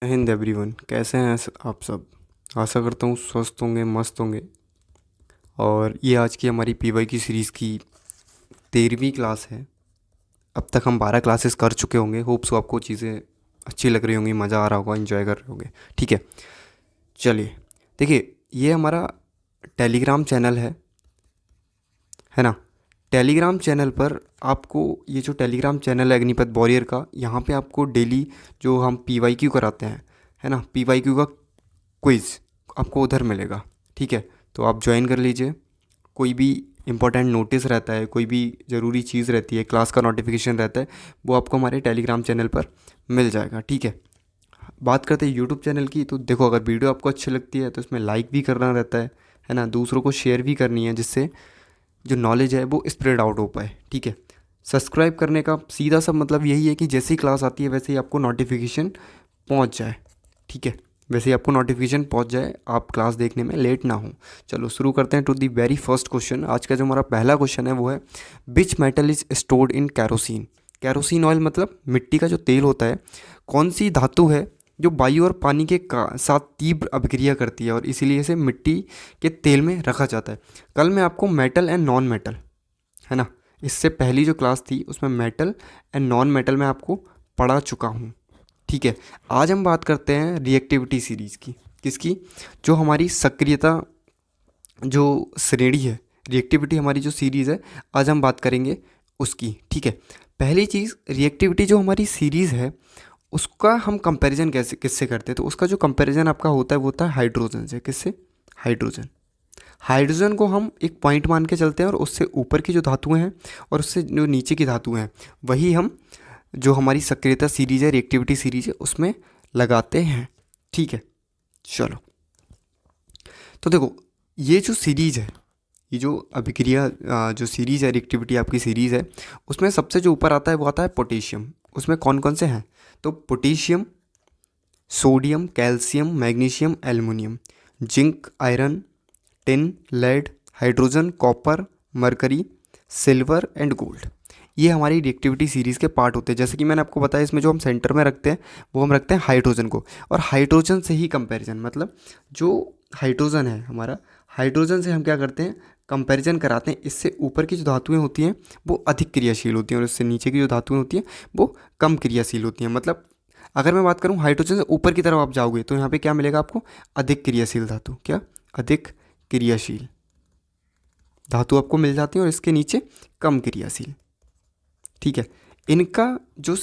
Hind everyone, कैसे हैं आप सब। आशा करता हूँ स्वस्थ होंगे, मस्त होंगे। और ये आज की हमारी पीवाई की सीरीज़ की 13वीं क्लास है। अब तक हम 12 क्लासेस कर चुके होंगे। होप सो आपको चीज़ें अच्छी लग रही होंगी, मज़ा आ रहा होगा, इन्जॉय कर रहे होंगे। ठीक है, चलिए। देखिए, ये हमारा टेलीग्राम चैनल है ना। टेलीग्राम चैनल पर आपको, ये जो टेलीग्राम चैनल है अग्निपथ वॉरियर का, यहाँ पे आपको डेली जो हम पीवाई क्यू कराते हैं, है ना, पीवाई क्यू का क्विज़ आपको उधर मिलेगा। ठीक है, तो आप ज्वाइन कर लीजिए। कोई भी इंपॉर्टेंट नोटिस रहता है, कोई भी ज़रूरी चीज़ रहती है, क्लास का नोटिफिकेशन रहता है, वो आपको हमारे टेलीग्राम चैनल पर मिल जाएगा। ठीक है, बात करते हैं यूट्यूब चैनल की। तो देखो, अगर वीडियो आपको अच्छी लगती है तो इसमें लाइक भी करना रहता है ना, दूसरों को शेयर भी करनी है, जिससे जो नॉलेज है वो स्प्रेड आउट हो पाए। ठीक है, सब्सक्राइब करने का सीधा सा मतलब यही है कि जैसे ही क्लास आती है वैसे ही आपको नोटिफिकेशन पहुंच जाए। ठीक है, वैसे ही आपको नोटिफिकेशन पहुंच जाए, आप क्लास देखने में लेट ना हो। चलो शुरू करते हैं to the very first question. आज का जो हमारा पहला क्वेश्चन है वो है, which metal is stored in kerosene. Kerosene oil मतलब मिट्टी का जो तेल होता है, कौन सी धातु है जो वायु और पानी के साथ तीव्र अभिक्रिया करती है और इसीलिए इसे मिट्टी के तेल में रखा जाता है। कल मैं आपको मेटल एंड नॉन मेटल, है ना, इससे पहली जो क्लास थी उसमें मेटल एंड नॉन मेटल मैं आपको पढ़ा चुका हूँ। ठीक है, आज हम बात करते हैं रिएक्टिविटी सीरीज़ की। किसकी? जो हमारी सक्रियता जो श्रेणी है, रिएक्टिविटी हमारी जो सीरीज़ है, आज हम बात करेंगे उसकी। ठीक है, पहली चीज़, रिएक्टिविटी जो हमारी सीरीज़ है उसका हम कंपैरिजन कैसे किससे करते हैं, तो उसका जो कंपैरिजन आपका होता है वो होता है हाइड्रोजन से। किससे? हाइड्रोजन। हाइड्रोजन को हम एक पॉइंट मान के चलते हैं और उससे ऊपर की जो धातुएं हैं और उससे जो नीचे की धातुएं हैं वही हम जो हमारी सक्रियता सीरीज है, रिएक्टिविटी सीरीज है, उसमें लगाते हैं। ठीक है, चलो। तो देखो, ये जो सीरीज है, ये जो अभिक्रिया जो सीरीज है, रिएक्टिविटी आपकी सीरीज है, उसमें सबसे जो ऊपर आता है वो आता है पोटेशियम। उसमें कौन कौन से हैं? तो potassium, sodium, calcium, magnesium, aluminium, zinc, iron, tin, lead, hydrogen, copper, mercury, silver and gold. ये हमारी रिएक्टिविटी सीरीज़ के पार्ट होते हैं। जैसे कि मैंने आपको बताया, इसमें जो हम सेंटर में रखते हैं वो हम रखते हैं हाइड्रोजन को। और हाइड्रोजन से ही कंपैरिजन, मतलब जो हाइड्रोजन है हमारा, हाइड्रोजन से हम क्या करते हैं, कंपैरिजन कराते हैं। इससे ऊपर की जो धातुएं होती हैं वो अधिक क्रियाशील होती हैं और इससे नीचे की जो धातुएं होती हैं वो कम क्रियाशील होती हैं। मतलब अगर मैं बात करूं हाइड्रोजन से ऊपर की तरफ आप जाओगे तो यहाँ पे क्या मिलेगा आपको? अधिक क्रियाशील धातु। क्या? अधिक क्रियाशील धातु आपको मिल जाती है और इसके नीचे कम क्रियाशील। ठीक है, इनका जो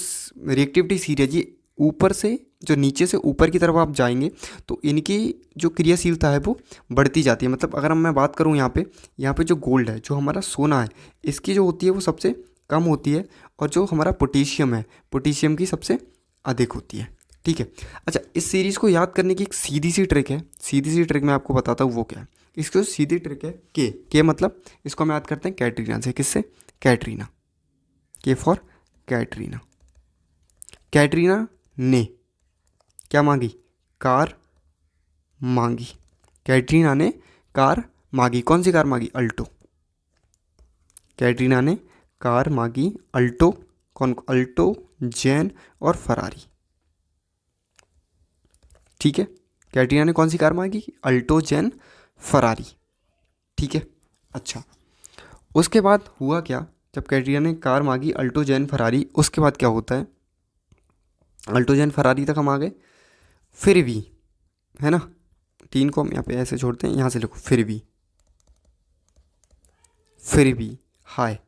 रिएक्टिविटी सीरीज, ये ऊपर से जो नीचे से ऊपर की तरफ आप जाएंगे तो इनकी जो क्रियाशीलता है वो बढ़ती जाती है। मतलब अगर मैं बात करूँ यहाँ पे जो गोल्ड है, जो हमारा सोना है, इसकी जो होती है वो सबसे कम होती है और जो हमारा पोटेशियम है, पोटेशियम की सबसे अधिक होती है। ठीक है, अच्छा, इस सीरीज़ को याद करने की एक सीधी सी ट्रिक है। सीधी सी ट्रिक मैं आपको बताता हूँ वो क्या है। इसकी जो सीधी ट्रिक है, के मतलब इसको हम याद करते हैं कैटरीना से। किससे? कैटरीना। के फॉर कैटरीना। कैटरीना ने क्या मांगी? कार मांगी। कैटरीना ने कार मांगी। कौन सी कार मांगी? अल्टो। कैटरीना ने कार मांगी अल्टो। कौन? अल्टो, जैन और फरारी। ठीक है, कैटरीना ने कौन सी कार मांगी? Alto, Jain, Ferrari. ठीक है, अच्छा, उसके बाद हुआ क्या? जब कैटरीना ने कार मांगी अल्टो, जैन, फरारी, उसके बाद क्या होता है? अल्टो, जैन, फरारी तक हम आ गए। फिर भी, है ना, तीन को हम यहाँ पे ऐसे छोड़ते हैं, यहाँ से लिखो फिर भी हाय।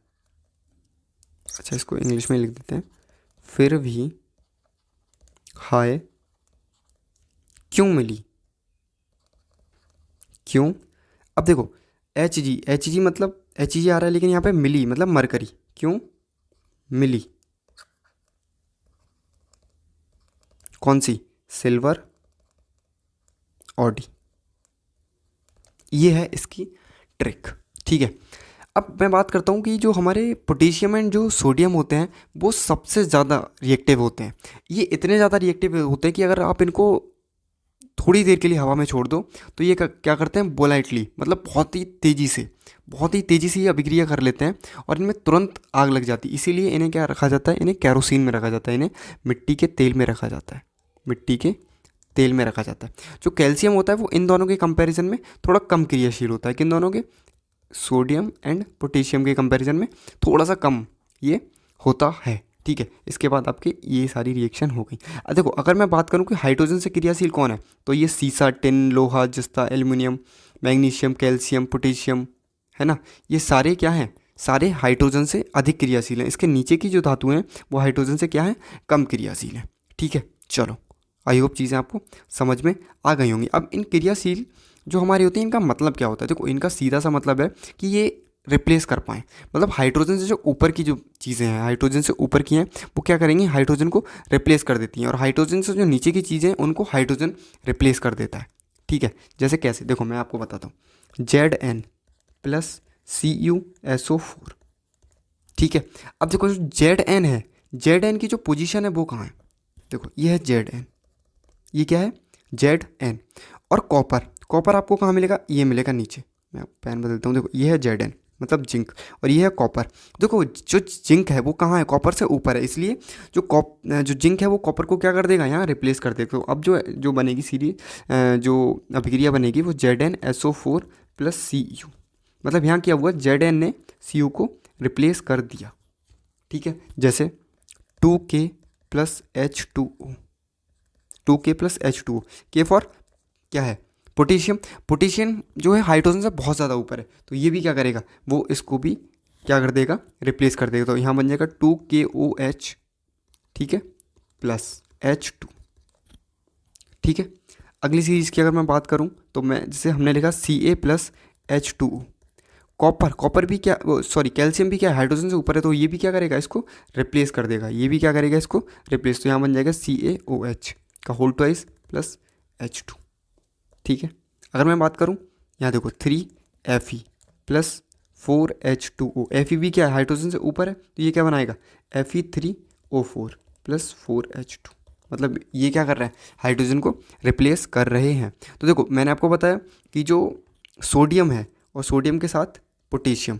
अच्छा, इसको इंग्लिश में लिख देते हैं, फिर भी हाय क्यों मिली? क्यों? अब देखो, एच जी मतलब एच जी आ रहा है, लेकिन यहाँ पे मिली मतलब मरकरी। क्यों मिली? कौन सी? Silver, Audi. ये है इसकी ट्रिक। ठीक है, अब मैं बात करता हूँ कि जो हमारे पोटेशियम एंड जो सोडियम होते हैं वो सबसे ज़्यादा रिएक्टिव होते हैं। ये इतने ज़्यादा रिएक्टिव होते हैं कि अगर आप इनको थोड़ी देर के लिए हवा में छोड़ दो तो ये क्या करते हैं? वोलेटली, मतलब बहुत ही तेज़ी से ये अभिक्रिया कर लेते हैं और इनमें तुरंत आग लग जाती है। इसीलिए इन्हें क्या रखा जाता है? इन्हें कैरोसिन में रखा जाता है, इन्हें मिट्टी के तेल में रखा जाता है, मिट्टी के तेल में रखा जाता है। जो कैल्शियम होता है वो इन दोनों के कंपैरिजन में थोड़ा कम क्रियाशील होता है। किन दोनों के? सोडियम एंड पोटेशियम के कंपैरिजन में थोड़ा सा कम ये होता है। ठीक है, इसके बाद आपके ये सारी रिएक्शन हो गई। अब देखो, अगर मैं बात करूँ कि हाइड्रोजन से क्रियाशील कौन है, तो ये सीसा, टिन, लोहा, जस्ता, एल्युमिनियम, मैग्नीशियम, कैल्शियम, पोटेशियम, है ना, ये सारे क्या हैं? सारे हाइड्रोजन से अधिक क्रियाशील हैं। इसके नीचे की जो धातुएं हैं वो हाइड्रोजन से क्या है? कम क्रियाशील हैं। ठीक है, चलो, आई होप चीज़ें आपको समझ में आ गई होंगी। अब इन क्रियाशील जो हमारी होती हैं, इनका मतलब क्या होता है? देखो, इनका सीधा सा मतलब है कि ये रिप्लेस कर पाएँ। मतलब हाइड्रोजन से जो ऊपर की जो चीज़ें हैं, हाइड्रोजन से ऊपर की हैं, वो क्या करेंगी? हाइड्रोजन को रिप्लेस कर देती हैं। और हाइड्रोजन से जो नीचे की चीज़ें हैं उनको हाइड्रोजन रिप्लेस कर देता है। ठीक है, जैसे कैसे? देखो, मैं आपको बताता हूँ। Zn plus CuSO4। ठीक है, अब देखो, जो Zn है, Zn की जो पोजीशन है वो कहाँ है? देखो, ये है Zn, ये क्या है? Zn। और कॉपर आपको कहाँ मिलेगा? ये मिलेगा नीचे। मैं पेन बदलता हूँ। देखो, ये है Zn मतलब जिंक, और ये है कॉपर। देखो, जो जिंक है वो कहाँ है? कॉपर से ऊपर है, इसलिए जो जिंक है वो कॉपर को क्या कर देगा? यहाँ रिप्लेस कर देगा। तो अब जो बनेगी सीरीज, जो अभिक्रिया बनेगी वो ZnSO4 प्लस Cu। मतलब यहाँ क्या हुआ? Zn ने Cu को रिप्लेस कर दिया। ठीक है, जैसे 2K plus H2O, 2K plus H2O, के फॉर क्या है? पोटेशियम। पोटेशियम जो है हाइड्रोजन से बहुत ज़्यादा ऊपर है, तो ये भी क्या करेगा? वो इसको भी क्या कर देगा? रिप्लेस कर देगा। तो यहाँ बन जाएगा 2KOH, ठीक है, प्लस H2। ठीक है, अगली सीरीज की अगर मैं बात करूँ तो मैं जैसे हमने लिखा Ca प्लस H2O। कॉपर भी क्या, सॉरी, कैल्शियम भी क्या है? हाइड्रोजन से ऊपर है, तो ये भी क्या करेगा? इसको रिप्लेस कर देगा। ये भी क्या करेगा? इसको रिप्लेस। तो यहाँ बन जाएगा CaOH का होल ट्वाइस प्लस H2। ठीक है, अगर मैं बात करूँ, यहाँ देखो 3Fe प्लस 4H2O। Fe भी क्या है? हाइड्रोजन से ऊपर है, तो ये क्या बनाएगा? Fe3O4 plus 4H2। मतलब ये क्या कर रहा है? हाइड्रोजन को रिप्लेस कर रहे हैं। तो देखो, मैंने आपको बताया कि जो सोडियम है और सोडियम के साथ पोटेशियम,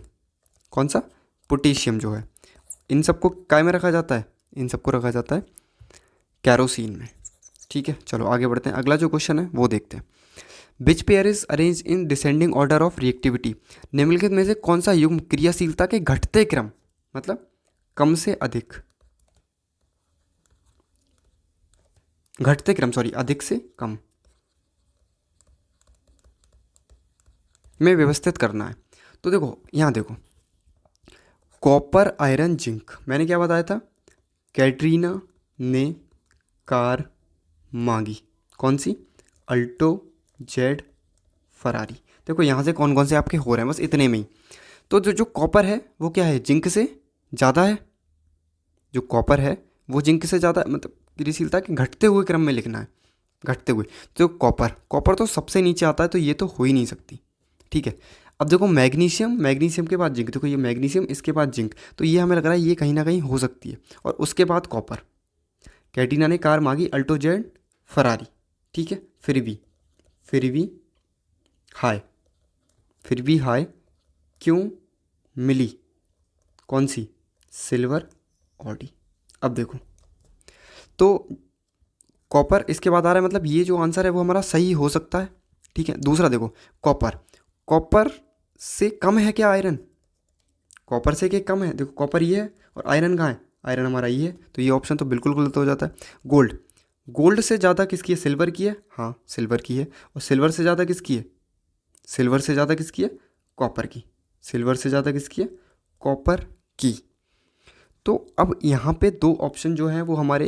कौन सा? पोटेशियम जो है, इन सबको काय में रखा जाता है? इन सबको रखा जाता है कैरोसिन में। ठीक है, चलो आगे बढ़ते हैं। अगला जो क्वेश्चन है वो देखते हैं। Which pair is arrange in descending order of reactivity. निम्नलिखित में से कौन सा युग्म क्रियाशीलता के घटते क्रम, मतलब कम से अधिक, घटते क्रम, सॉरी, अधिक से कम में व्यवस्थित करना है? तो देखो, यहाँ देखो, कॉपर, आयरन, जिंक, मैंने क्या बताया था? कैटरीना ने कार मांगी, कौन सी? Alto, Z, Ferrari. देखो, यहाँ से कौन कौन से आपके हो रहे हैं, बस इतने में ही। तो जो कॉपर है वो क्या है? जिंक से ज़्यादा है। जो कॉपर है वो जिंक से ज़्यादा, मतलब क्रियाशीलता के घटते हुए क्रम में लिखना है, घटते हुए। तो कॉपर तो सबसे नीचे आता है, तो ये तो हो ही नहीं सकती। ठीक है, अब देखो, मैग्नीशियम के बाद जिंक। देखो, ये मैग्नीशियम, इसके बाद जिंक, तो ये हमें लग रहा है ये कहीं ना कहीं हो सकती है। और उसके बाद कॉपर। कैटिना ने कार मांगी, अल्टो, जेड, फरारी। ठीक है, फिर भी हाय क्यों मिली? कौन सी? Silver, Audi. अब देखो, तो कॉपर इसके बाद आ रहा है, मतलब ये जो आंसर है वो हमारा सही हो सकता है। ठीक है, दूसरा देखो, कॉपर से कम है क्या आयरन? कॉपर से क्या कम है? देखो, कॉपर ये है और आयरन कहाँ है? आयरन हमारा ये है, तो ये ऑप्शन तो बिल्कुल गलत हो जाता है। गोल्ड से ज़्यादा किसकी है? सिल्वर की है। हाँ, सिल्वर की है। और सिल्वर से ज़्यादा किसकी है? कॉपर की। सिल्वर से ज़्यादा किसकी है? कॉपर की। तो अब यहाँ पे दो ऑप्शन जो हैं वो हमारे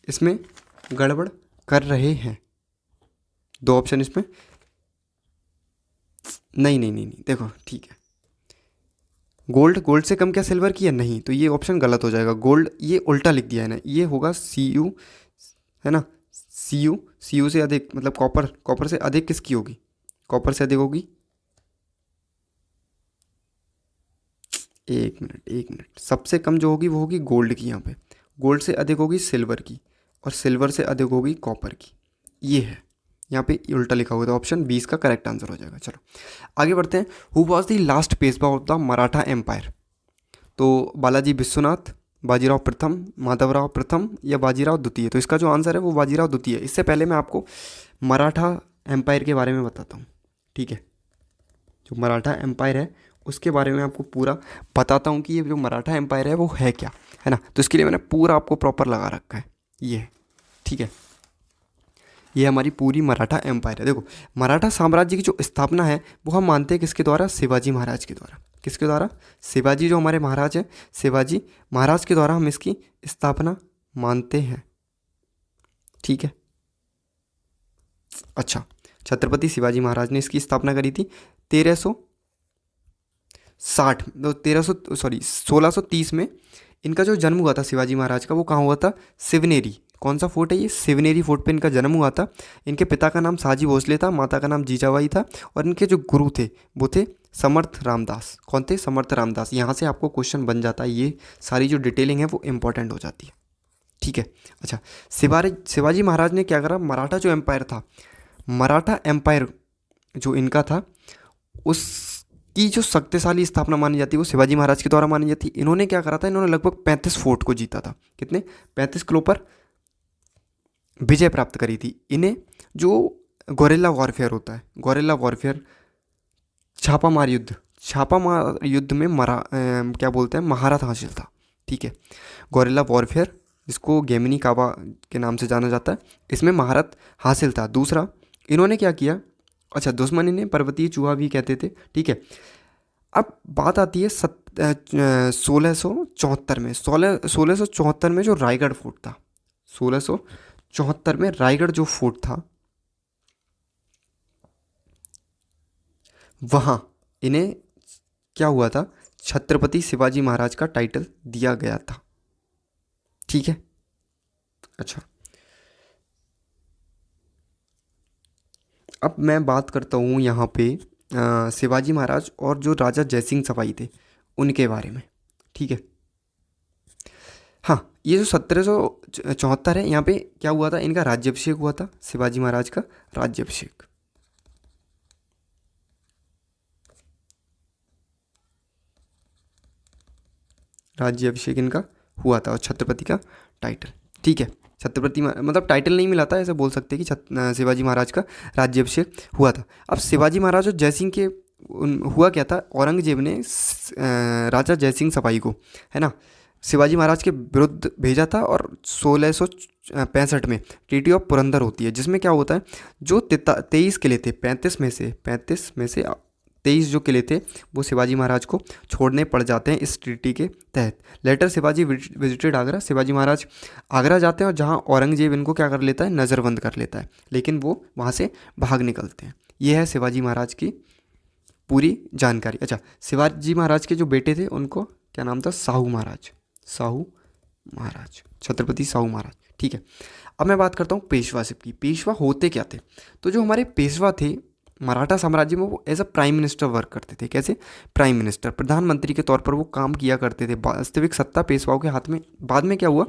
इसमें गड़बड़ कर रहे हैं। दो ऑप्शन इसमें नहीं, देखो, ठीक है, गोल्ड से कम क्या सिल्वर की है? नहीं, तो ये ऑप्शन गलत हो जाएगा। गोल्ड ये उल्टा लिख दिया है ना, ये होगा Cu, है ना, Cu से अधिक, मतलब कॉपर से अधिक किसकी होगी? कॉपर से अधिक होगी, एक मिनट, सबसे कम जो होगी वो होगी गोल्ड की। यहाँ पे गोल्ड से अधिक होगी सिल्वर की, और सिल्वर से अधिक होगी कॉपर की। ये है, यहाँ पे उल्टा लिखा हुआ था। ऑप्शन 20 का करेक्ट आंसर हो जाएगा। चलो आगे बढ़ते हैं। Who was the last Peshwa of the Maratha empire? तो बालाजी विश्वनाथ, बाजीराव प्रथम, माधवराव प्रथम या बाजीराव द्वितीय? तो इसका जो आंसर है वो बाजीराव द्वितीय है। इससे पहले मैं आपको मराठा एम्पायर के बारे में बताता हूँ, ठीक है। जो मराठा एम्पायर है उसके बारे में आपको पूरा बताता हूँ कि ये जो मराठा एम्पायर है वो है क्या, है ना। तो इसके लिए मैंने पूरा आपको प्रॉपर लगा रखा है ये, ठीक है। ये हमारी पूरी मराठा एम्पायर है। देखो, मराठा साम्राज्य की जो स्थापना है वो हम मानते हैं किसके द्वारा? शिवाजी महाराज के द्वारा। किसके द्वारा? शिवाजी जो हमारे महाराज हैं, शिवाजी महाराज के द्वारा हम इसकी स्थापना मानते हैं, ठीक है। अच्छा, छत्रपति शिवाजी महाराज ने इसकी स्थापना करी थी 1360, 1630 में। इनका जो जन्म हुआ था शिवाजी महाराज का, वो कहाँ हुआ था? शिवनेरी। कौन सा फोर्ट है ये? शिवनेरी फोर्ट पे इनका जन्म हुआ था। इनके पिता का नाम साजी भोसले था, माता का नाम जीजाबाई था, और इनके जो गुरु थे वो थे समर्थ रामदास। कौन थे? समर्थ रामदास। यहाँ से आपको क्वेश्चन बन जाता है, ये सारी जो डिटेलिंग है वो इंपॉर्टेंट हो जाती है, ठीक है। अच्छा, शिवाजी महाराज ने क्या करा? मराठा जो एम्पायर था, मराठा एम्पायर जो इनका था, उसकी जो शक्तिशाली स्थापना मानी जाती है वो शिवाजी महाराज के द्वारा मानी जाती है। इन्होंने क्या करा था? इन्होंने लगभग 35 फोर्ट को जीता था। कितने? 35 किलो पर विजय प्राप्त करी थी। इन्हें जो गोरेला वॉरफेयर होता है, गोरेला वॉरफेयर, छापामार युद्ध में क्या बोलते हैं, महारत हासिल था, ठीक है। गोरेला वॉरफेयर, जिसको गेमिनी काबा के नाम से जाना जाता है, इसमें महारत हासिल था। दूसरा, इन्होंने क्या किया? अच्छा, दुश्मनी ने पर्वतीय चूहा भी कहते थे, ठीक है। अब बात आती है 1674 में। 1674 में जो रायगढ़ फोर्ट था, 1674 में रायगढ़ जो फोर्ट था, वहाँ इन्हें क्या हुआ था? छत्रपति शिवाजी महाराज का टाइटल दिया गया था, ठीक है। अच्छा, अब मैं बात करता हूँ यहाँ पे शिवाजी महाराज और जो राजा जयसिंह सवाई थे उनके बारे में, ठीक है। हाँ, ये जो 1774 है, यहाँ पे क्या हुआ था? इनका राज्याभिषेक हुआ था, शिवाजी महाराज का राज्याभिषेक। राज्याभिषेक इनका हुआ था, और छत्रपति का टाइटल, ठीक है। छत्रपति मतलब टाइटल नहीं मिला था, ऐसे बोल सकते हैं कि शिवाजी महाराज का राज्याभिषेक हुआ था। अब शिवाजी महाराज और जयसिंह के हुआ क्या था? औरंगजेब ने राजा जयसिंह सवाई को, है ना, शिवाजी महाराज के विरुद्ध भेजा था। और 1665 में ट्रीटी ऑफ पुरंदर होती है, जिसमें क्या होता है? जो 23 किले थे, 35 में से 23 जो किले थे वो शिवाजी महाराज को छोड़ने पड़ जाते हैं इस ट्रीटी के तहत। Later Shivaji visited Agra. शिवाजी महाराज आगरा जाते हैं और जहां औरंगजेब इनको क्या कर लेता है? नज़रबंद कर लेता है, लेकिन वो वहां से भाग निकलते हैं। ये है शिवाजी महाराज की पूरी जानकारी। अच्छा, शिवाजी महाराज के जो बेटे थे उनको क्या नाम था? साहू महाराज। साहू महाराज, छत्रपति साहू महाराज, ठीक है। अब मैं बात करता हूँ पेशवाशिप की। पेशवा होते क्या थे? तो जो हमारे पेशवा थे मराठा साम्राज्य में, वो as a prime minister work करते थे। कैसे? प्राइम मिनिस्टर, प्रधानमंत्री के तौर पर वो काम किया करते थे। वास्तविक सत्ता पेशवाओं के हाथ में। बाद में क्या हुआ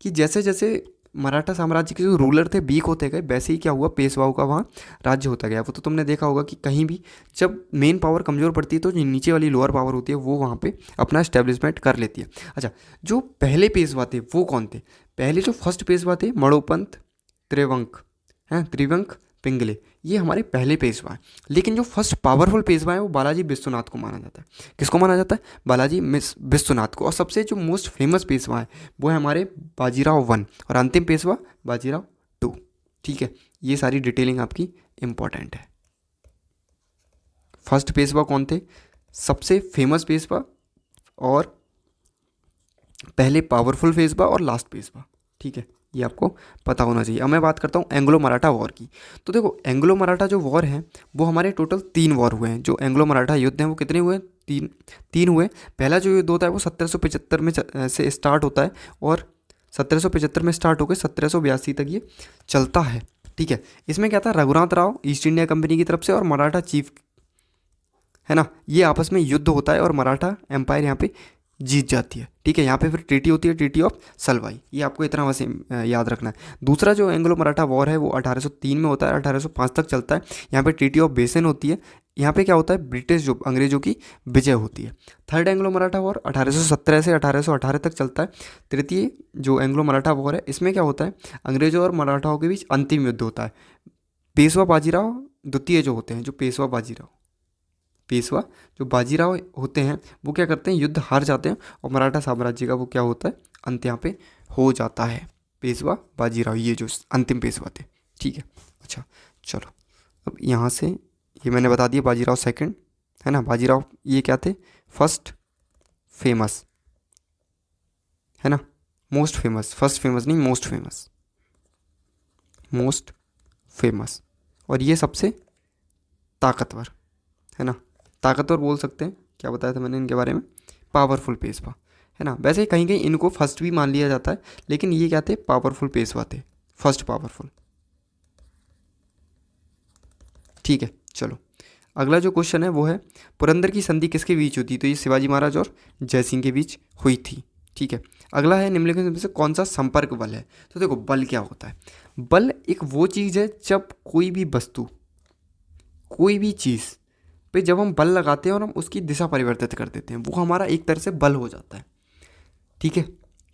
कि जैसे जैसे मराठा साम्राज्य के जो रूलर थे वीक होते गए, वैसे ही क्या हुआ? पेशवाओं का वहाँ राज्य होता गया। वो तो तुमने देखा होगा कि कहीं भी जब मेन पावर कमज़ोर पड़ती है तो जो नीचे वाली लोअर पावर होती है वो वहाँ पे अपना इस्टेब्लिशमेंट कर लेती है। अच्छा, जो पहले पेशवा थे वो कौन थे? पहले जो फर्स्ट पेशवा थे मणोपंत त्रिवंक पिंगले, ये हमारे पहले पेशवा हैं। लेकिन जो फर्स्ट पावरफुल पेशवा है वो बालाजी विश्वनाथ को माना जाता है। किसको माना जाता है? बालाजी विश्वनाथ को। और सबसे जो मोस्ट फेमस पेशवा है वो है हमारे बाजीराव 1, और अंतिम पेशवा बाजीराव 2, ठीक है। ये सारी डिटेलिंग आपकी इंपॉर्टेंट है। फर्स्ट पेशवा कौन थे? सबसे फेमस पेशवा, और पहले पावरफुल पेशवा, और लास्ट पेशवा, ठीक है। ये आपको पता होना चाहिए। अब मैं बात करता हूँ एंग्लो मराठा वॉर की। तो देखो, एंग्लो मराठा जो वॉर है वो हमारे टोटल 3 वॉर हुए हैं। जो एंग्लो मराठा युद्ध हैं वो कितने हुए? तीन हुए। पहला जो युद्ध होता है वो 1775 में से स्टार्ट होता है, और 1775 में स्टार्ट होकर 1782 तक ये चलता है, ठीक है। इसमें क्या था? Raghunath Rao east India company की तरफ से और मराठा चीफ, है ना, ये आपस में युद्ध होता है और मराठा एम्पायर यहाँ पे जीत जाती है, ठीक है। यहाँ पे फिर ट्रीटी होती है, ट्रीटी ऑफ सलवाई। ये आपको इतना वैसे याद रखना है। दूसरा जो एंग्लो मराठा वॉर है वो 1803 में होता है, 1805 तक चलता है। यहाँ पे ट्रीटी ऑफ बेसन होती है, यहाँ पे क्या होता है, ब्रिटिश जो अंग्रेजों की विजय होती है। थर्ड एंग्लो मराठा वॉर 1817 से 1818 तक चलता है। तृतीय जो एंग्लो मराठा वॉर है, इसमें क्या होता है, अंग्रेजों और मराठाओं के बीच अंतिम युद्ध होता है। पेशवा बाजीराव द्वितीय जो होते हैं, जो पेशवा जो बाजीराव होते हैं, वो क्या करते हैं, युद्ध हार जाते हैं और मराठा साम्राज्य का वो क्या होता है, अंत यहाँ पे हो जाता है। पेशवा बाजीराव ये जो अंतिम पेशवा थे, ठीक है। अच्छा चलो, अब यहाँ से ये मैंने बता दिया, बाजीराव सेकंड है ना, बाजीराव ये क्या थे, फर्स्ट फेमस है ना, मोस्ट फेमस, फर्स्ट फेमस नहीं, मोस्ट फेमस, और ये सबसे ताकतवर है ना, ताकतवर बोल सकते हैं। क्या बताया था मैंने इनके बारे में, पावरफुल पेशवा है ना। वैसे कहीं कहीं इनको फर्स्ट भी मान लिया जाता है, लेकिन ये क्या थे, पावरफुल पेशवा थे, फर्स्ट पावरफुल। ठीक है चलो, अगला जो क्वेश्चन है वो है, पुरंदर की संधि किसके बीच हुई थी, तो ये शिवाजी महाराज और जयसिंह के बीच हुई थी। ठीक है, अगला है, निम्नलिखित में से कौन सा संपर्क बल है। तो देखो बल क्या होता है, बल एक वो चीज़ है जब कोई भी वस्तु, कोई भी चीज़ पे जब हम बल लगाते हैं और हम उसकी दिशा परिवर्तित कर देते हैं, वो हमारा एक तरह से बल हो जाता है। ठीक है,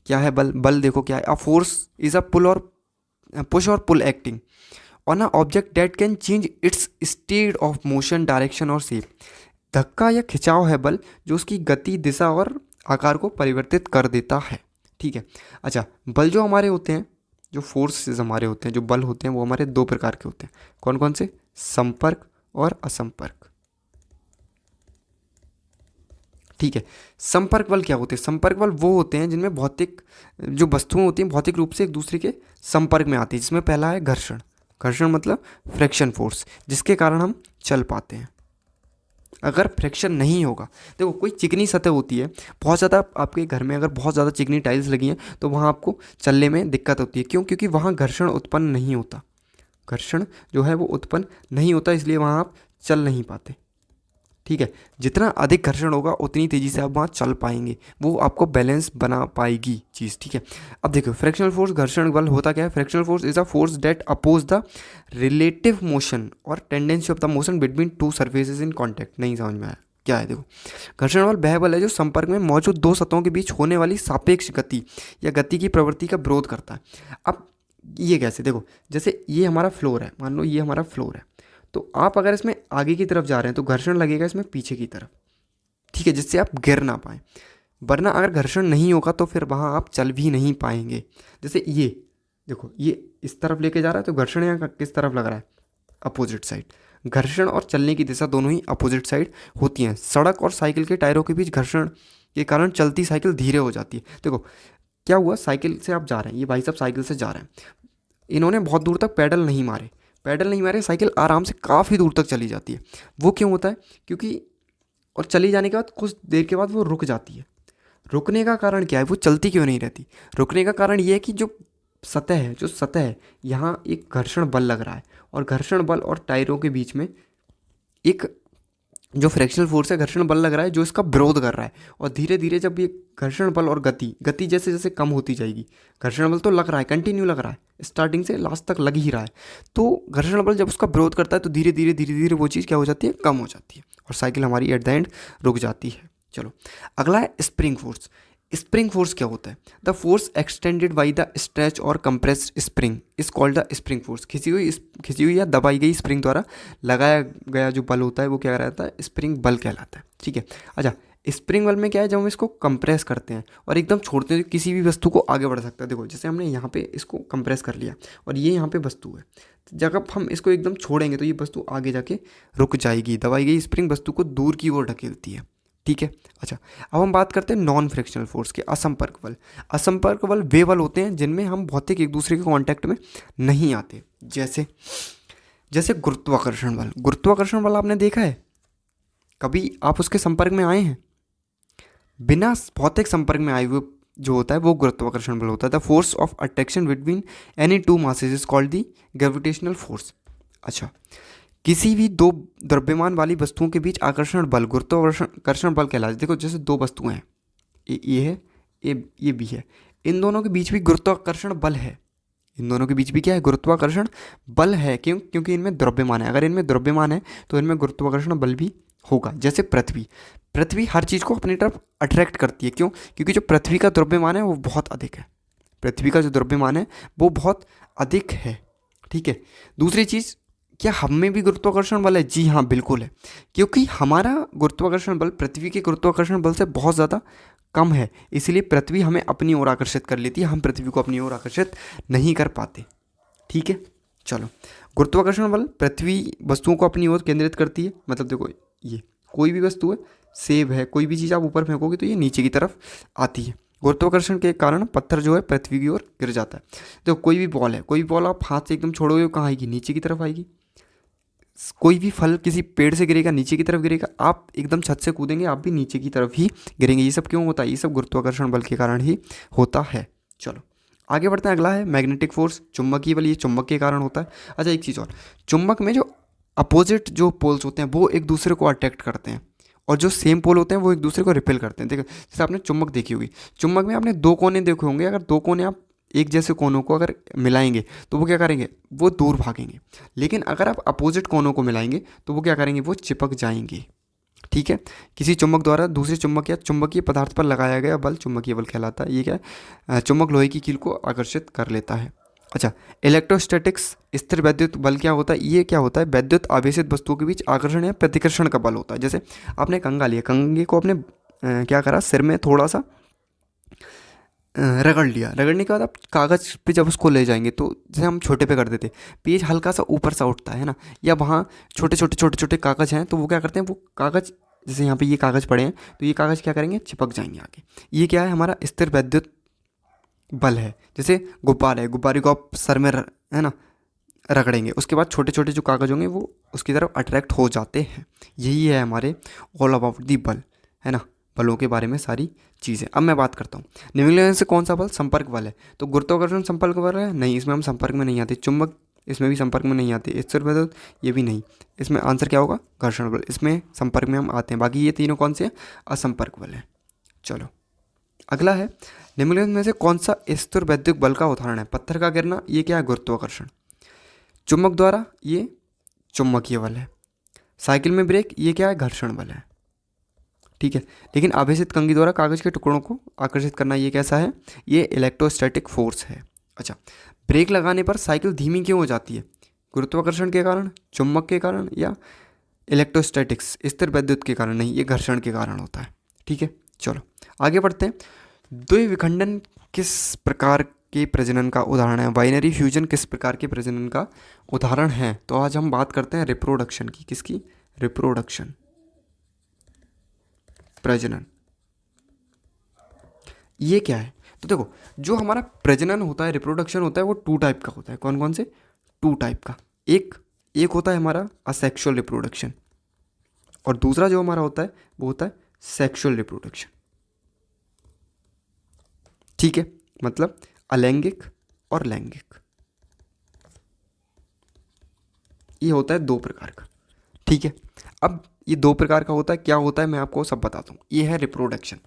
क्या है बल, बल देखो क्या है, अ फोर्स इज अ पुल और पुश और pull acting on a object that can change its state of motion, direction और शेप। धक्का या खिंचाव है बल, जो उसकी गति, दिशा और आकार को परिवर्तित कर देता है। ठीक है, अच्छा बल जो हमारे होते हैं, जो फोर्सेस हमारे होते हैं, जो बल होते हैं, वो हमारे दो प्रकार के होते हैं। कौन कौन से, संपर्क और असंपर्क। ठीक है, संपर्क बल क्या होते हैं, संपर्क बल वो होते हैं जिनमें भौतिक जो वस्तुएं होती हैं भौतिक रूप से एक दूसरे के संपर्क में आती है, जिसमें पहला है घर्षण। घर्षण मतलब फ्रिक्शन फोर्स, जिसके कारण हम चल पाते हैं। अगर फ्रिक्शन नहीं होगा, देखो कोई चिकनी सतह होती है, बहुत ज़्यादा आपके घर में अगर बहुत ज़्यादा चिकनी टाइल्स लगी हैं, तो वहाँ आपको चलने में दिक्कत होती है। क्यों, क्योंकि वहाँ घर्षण उत्पन्न नहीं होता, घर्षण जो है वो उत्पन्न नहीं होता, इसलिए वहाँ आप चल नहीं पाते। ठीक है, जितना अधिक घर्षण होगा उतनी तेज़ी से आप वहाँ चल पाएंगे, वो आपको बैलेंस बना पाएगी चीज़। ठीक है, अब देखो फ्रिक्शनल फोर्स, घर्षण बल होता क्या है, frictional force is a force that oppose the relative motion और tendency of the motion between two surfaces in contact. नहीं समझ में आया क्या है, देखो घर्षण बल वह बल है जो संपर्क में मौजूद दो सतहों के बीच होने वाली सापेक्ष गति या गति की प्रवृत्ति का विरोध करता है। अब ये कैसे, देखो जैसे ये हमारा फ्लोर है, मान लो ये हमारा फ्लोर है, तो आप अगर इसमें आगे की तरफ जा रहे हैं तो घर्षण लगेगा इसमें पीछे की तरफ। ठीक है, जिससे आप गिर ना पाएँ, वरना अगर घर्षण नहीं होगा तो फिर वहाँ आप चल भी नहीं पाएंगे। जैसे ये देखो, ये इस तरफ लेके जा रहा है तो घर्षण यहाँ किस तरफ लग रहा है, अपोजिट साइड। घर्षण और चलने की दिशा दोनों ही अपोजिट साइड होती हैं। सड़क और साइकिल के टायरों के बीच घर्षण के कारण चलती साइकिल धीरे हो जाती है। देखो क्या हुआ, साइकिल से आप जा रहे हैं, ये भाई साहब साइकिल से जा रहे हैं, इन्होंने बहुत दूर तक पैडल नहीं मारे, साइकिल आराम से काफ़ी दूर तक चली जाती है। वो क्यों होता है, क्योंकि और चली जाने के बाद कुछ देर के बाद वो रुक जाती है। रुकने का कारण क्या है, वो चलती क्यों नहीं रहती, रुकने का कारण ये है कि जो सतह है यहाँ एक घर्षण बल लग रहा है, और घर्षण बल और टायरों के बीच में एक जो फ्रिक्शनल फोर्स है, घर्षण बल लग रहा है जो इसका विरोध कर रहा है। और धीरे धीरे जब ये घर्षण बल और गति जैसे जैसे कम होती जाएगी, घर्षण बल तो लग रहा है, कंटिन्यू लग रहा है, स्टार्टिंग से लास्ट तक लग ही रहा है, तो घर्षण बल जब उसका विरोध करता है तो धीरे धीरे वो चीज़ क्या हो जाती है, कम हो जाती है, और साइकिल हमारी एट द एंड रुक जाती है। चलो अगला है स्प्रिंग फोर्स। स्प्रिंग फोर्स क्या होता है, the force extended by the stretch और compressed spring is called the spring force. खिंची हुई या दबाई गई स्प्रिंग द्वारा लगाया गया जो बल होता है वो क्या रहता है, स्प्रिंग बल कहलाता है। ठीक है, अच्छा स्प्रिंग बल में क्या है, जब हम इसको कंप्रेस करते हैं और एकदम छोड़ते हैं तो किसी भी वस्तु को आगे बढ़ सकता है। देखो जैसे हमने यहाँ पे इसको कंप्रेस कर लिया और ये यहाँ पे वस्तु है, तो जब हम इसको एकदम छोड़ेंगे तो ये वस्तु आगे जाके रुक जाएगी। दबाई गई स्प्रिंग वस्तु को दूर की ओर ढकेलती है। ठीक है, अच्छा अब हम बात करते हैं नॉन फ्रिक्शनल फोर्स के, असंपर्क बल। असंपर्क बल वे बल होते हैं जिनमें हम भौतिक एक दूसरे के कांटेक्ट में नहीं आते, जैसे गुरुत्वाकर्षण बल। गुरुत्वाकर्षण बल आपने देखा है कभी, आप उसके संपर्क में आए हैं, बिना भौतिक संपर्क में आए हुए जो होता है वो गुरुत्वाकर्षण बल होता है। The force of attraction between any two masses is called the gravitational force. अच्छा, किसी भी दो द्रव्यमान वाली वस्तुओं के बीच आकर्षण बल गुरुत्वाकर्षण बल कहलाता है। देखो जैसे दो वस्तुएं हैं, ये है, ये भी है, इन दोनों के बीच भी गुरुत्वाकर्षण बल है, इन दोनों के बीच भी क्या है, गुरुत्वाकर्षण बल है। क्यों? क्योंकि इनमें द्रव्यमान है। अगर इनमें द्रव्यमान है तो इनमें गुरुत्वाकर्षण बल भी होगा। जैसे पृथ्वी, पृथ्वी हर चीज़ को अपनी तरफ अट्रैक्ट करती है। क्यों? क्योंकि जो पृथ्वी का द्रव्यमान है वो बहुत अधिक है। पृथ्वी का जो द्रव्यमान है वो बहुत अधिक है। ठीक है। दूसरी चीज़, क्या हम में भी गुरुत्वाकर्षण बल है? जी हाँ, बिल्कुल है। क्योंकि हमारा गुरुत्वाकर्षण बल पृथ्वी के गुरुत्वाकर्षण बल से बहुत ज़्यादा कम है, इसलिए पृथ्वी हमें अपनी ओर आकर्षित कर लेती है, हम पृथ्वी को अपनी ओर आकर्षित नहीं कर पाते। ठीक है। चलो, गुरुत्वाकर्षण बल पृथ्वी वस्तुओं को अपनी ओर केंद्रित करती है। मतलब देखो, ये कोई भी वस्तु है, सेब है, कोई भी चीज़ आप ऊपर फेंकोगे तो ये नीचे की तरफ आती है। गुरुत्वाकर्षण के कारण पत्थर जो है पृथ्वी की ओर गिर जाता है। तो कोई भी बॉल है, कोई भी बॉल आप हाथ से एकदम छोड़ोगे वो कहाँ आएगी? नीचे की तरफ आएगी। कोई भी फल किसी पेड़ से गिरेगा, नीचे की तरफ गिरेगा। आप एकदम छत से कूदेंगे, आप भी नीचे की तरफ ही गिरेंगे। ये सब क्यों होता है? ये सब गुरुत्वाकर्षण बल के कारण ही होता है। चलो आगे बढ़ते हैं। अगला है मैग्नेटिक फोर्स, चुंबकीय बल। ये चुंबक के कारण होता है। अच्छा, एक चीज़ और, चुंबक में जो अपोजिट जो पोल्स होते हैं वो एक दूसरे को अट्रैक्ट करते हैं, और जो सेम पोल होते हैं वो एक दूसरे को रिपेल करते हैं। देखो, जैसे आपने चुंबक देखी होगी, चुंबक में आपने दो कोने देखे होंगे। अगर दो कोने आप एक जैसे कोनों को अगर मिलाएंगे तो वो क्या करेंगे? वो दूर भागेंगे। लेकिन अगर आप अपोजिट कोनों को मिलाएंगे तो वो क्या करेंगे? वो चिपक जाएंगे। ठीक है। किसी चुंबक द्वारा दूसरे चुंबक या चुंबकीय पदार्थ पर लगाया गया बल चुंबकीय बल कहलाता है। ये क्या है? चुंबक लोहे की कील को आकर्षित कर लेता है। अच्छा, इलेक्ट्रोस्टैटिक्स, स्थिर वैद्युत बल क्या होता है? ये क्या होता है? वैद्युत आवेशित वस्तुओं के बीच आकर्षण या प्रतिकर्षण का बल होता है। जैसे आपने कंघा लिया, कंघे को आपने क्या करा, सिर में थोड़ा सा रगड़ लिया। रगड़ने के बाद आप कागज़ पे जब उसको ले जाएंगे तो जैसे हम छोटे पे कर देते, पेज हल्का सा ऊपर सा उठता है ना, या वहाँ छोटे छोटे कागज़ हैं तो वो क्या करते हैं, वो कागज़, जैसे यहाँ पे ये कागज़ पड़े हैं तो ये कागज़ क्या करेंगे? चिपक जाएंगे आगे। ये क्या है? हमारा स्थिर वैद्युत बल है। जैसे गुब्बारा है, गुब्बारे को आप सर में है ना रगड़ेंगे, उसके बाद छोटे छोटे जो कागज़ होंगे वो उसकी तरफ अट्रैक्ट हो जाते हैं। यही है हमारे ऑल अबाउट दी बल, है ना, बलों के बारे में सारी चीज़ें। अब मैं बात करता हूँ निम्नलिखित से कौन सा बल संपर्क बल है? तो गुरुत्वाकर्षण संपर्क बल है? नहीं, इसमें हम संपर्क में नहीं आते। चुंबक, इसमें भी संपर्क में नहीं आते। स्थिर वैद्युत, ये भी नहीं। इसमें आंसर क्या होगा? घर्षण बल। इसमें संपर्क में हम आते हैं। बाकी ये तीनों कौन से हैं? असंपर्क बल है। चलो अगला है, निम्नलिखित में से कौन सा स्थिर वैद्युत बल का उदाहरण है? पत्थर का गिरना, ये क्या है? गुरुत्वाकर्षण। चुंबक द्वारा, ये चुंबकीय बल है। साइकिल में ब्रेक, ये क्या है? घर्षण बल है। ठीक है। लेकिन आवेशित कंघी द्वारा कागज के टुकड़ों को आकर्षित करना, ये कैसा है? ये इलेक्ट्रोस्टैटिक फोर्स है। अच्छा, ब्रेक लगाने पर साइकिल धीमी क्यों हो जाती है? गुरुत्वाकर्षण के कारण, चुंबक के कारण, या इलेक्ट्रोस्टैटिक्स स्थिर वैद्युत के कारण? नहीं, ये घर्षण के कारण होता है। ठीक है। चलो आगे बढ़ते हैं। द्विविखंडन किस प्रकार के प्रजनन का उदाहरण है? बाइनरी फ्यूजन किस प्रकार के प्रजनन का उदाहरण है? तो आज हम बात करते हैं रिप्रोडक्शन की। किसकी? रिप्रोडक्शन, प्रजनन। ये क्या है? तो देखो, जो हमारा प्रजनन होता है, रिप्रोडक्शन होता है, वो टू टाइप का होता है। कौन कौन से? टू टाइप का। एक होता है हमारा असेक्सुअल रिप्रोडक्शन, और दूसरा जो हमारा होता है वो होता है सेक्सुअल रिप्रोडक्शन। ठीक है। मतलब अलैंगिक और लैंगिक, ये होता है दो प्रकार का। ठीक है। अब ये दो प्रकार का होता है, क्या होता है मैं आपको सब बताता हूँ। ये है रिप्रोडक्शन।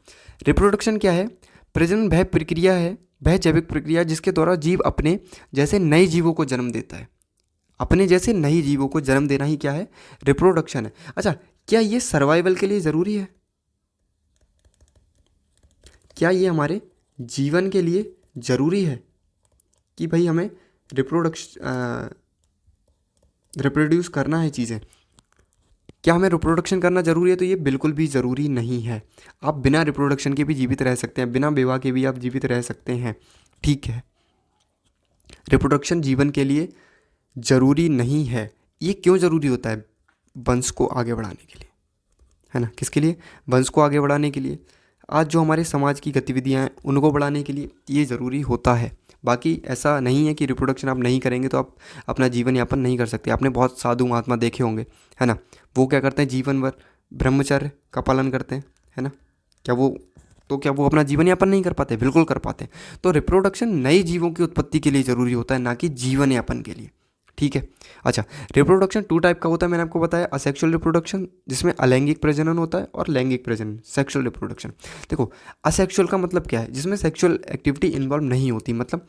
रिप्रोडक्शन क्या है? प्रजनन वह प्रक्रिया है, वह जैविक प्रक्रिया जिसके द्वारा जीव अपने जैसे नए जीवों को जन्म देता है। अपने जैसे नए जीवों को जन्म देना ही क्या है? रिप्रोडक्शन है। अच्छा, क्या ये सर्वाइवल के लिए ज़रूरी है? क्या ये हमारे जीवन के लिए ज़रूरी है कि भाई हमें रिप्रोड्यूस करना है चीज़ें? क्या हमें रिप्रोडक्शन करना ज़रूरी है? तो ये बिल्कुल भी ज़रूरी नहीं है। आप बिना रिप्रोडक्शन के भी जीवित रह सकते हैं, बिना विवाह के भी आप जीवित रह सकते हैं। ठीक है। रिप्रोडक्शन जीवन के लिए ज़रूरी नहीं है। ये क्यों ज़रूरी होता है? वंश को आगे बढ़ाने के लिए, है ना। किसके लिए? वंश को आगे बढ़ाने के लिए। आज जो हमारे समाज की गतिविधियाँ हैं उनको बढ़ाने के लिए ये ज़रूरी होता है। बाकी ऐसा नहीं है कि रिप्रोडक्शन आप नहीं करेंगे तो आप अपना जीवन यापन नहीं कर सकते। आपने बहुत साधु महात्मा देखे होंगे, है ना, वो क्या करते हैं? जीवन भर ब्रह्मचर्य का पालन करते हैं, है ना। क्या वो अपना जीवन यापन नहीं कर पाते? बिल्कुल कर पाते हैं। तो रिप्रोडक्शन नए जीवों की उत्पत्ति के लिए ज़रूरी होता है, ना कि जीवन यापन के लिए। ठीक है। अच्छा, रिप्रोडक्शन टू टाइप का होता है, मैंने आपको बताया। असेक्सुअल रिप्रोडक्शन जिसमें अलैंगिक प्रजनन होता है, और लैंगिक प्रजनन सेक्सुअल रिप्रोडक्शन। देखो, असेक्सुअल का मतलब क्या है? जिसमें सेक्सुअल एक्टिविटी इन्वॉल्व नहीं होती। मतलब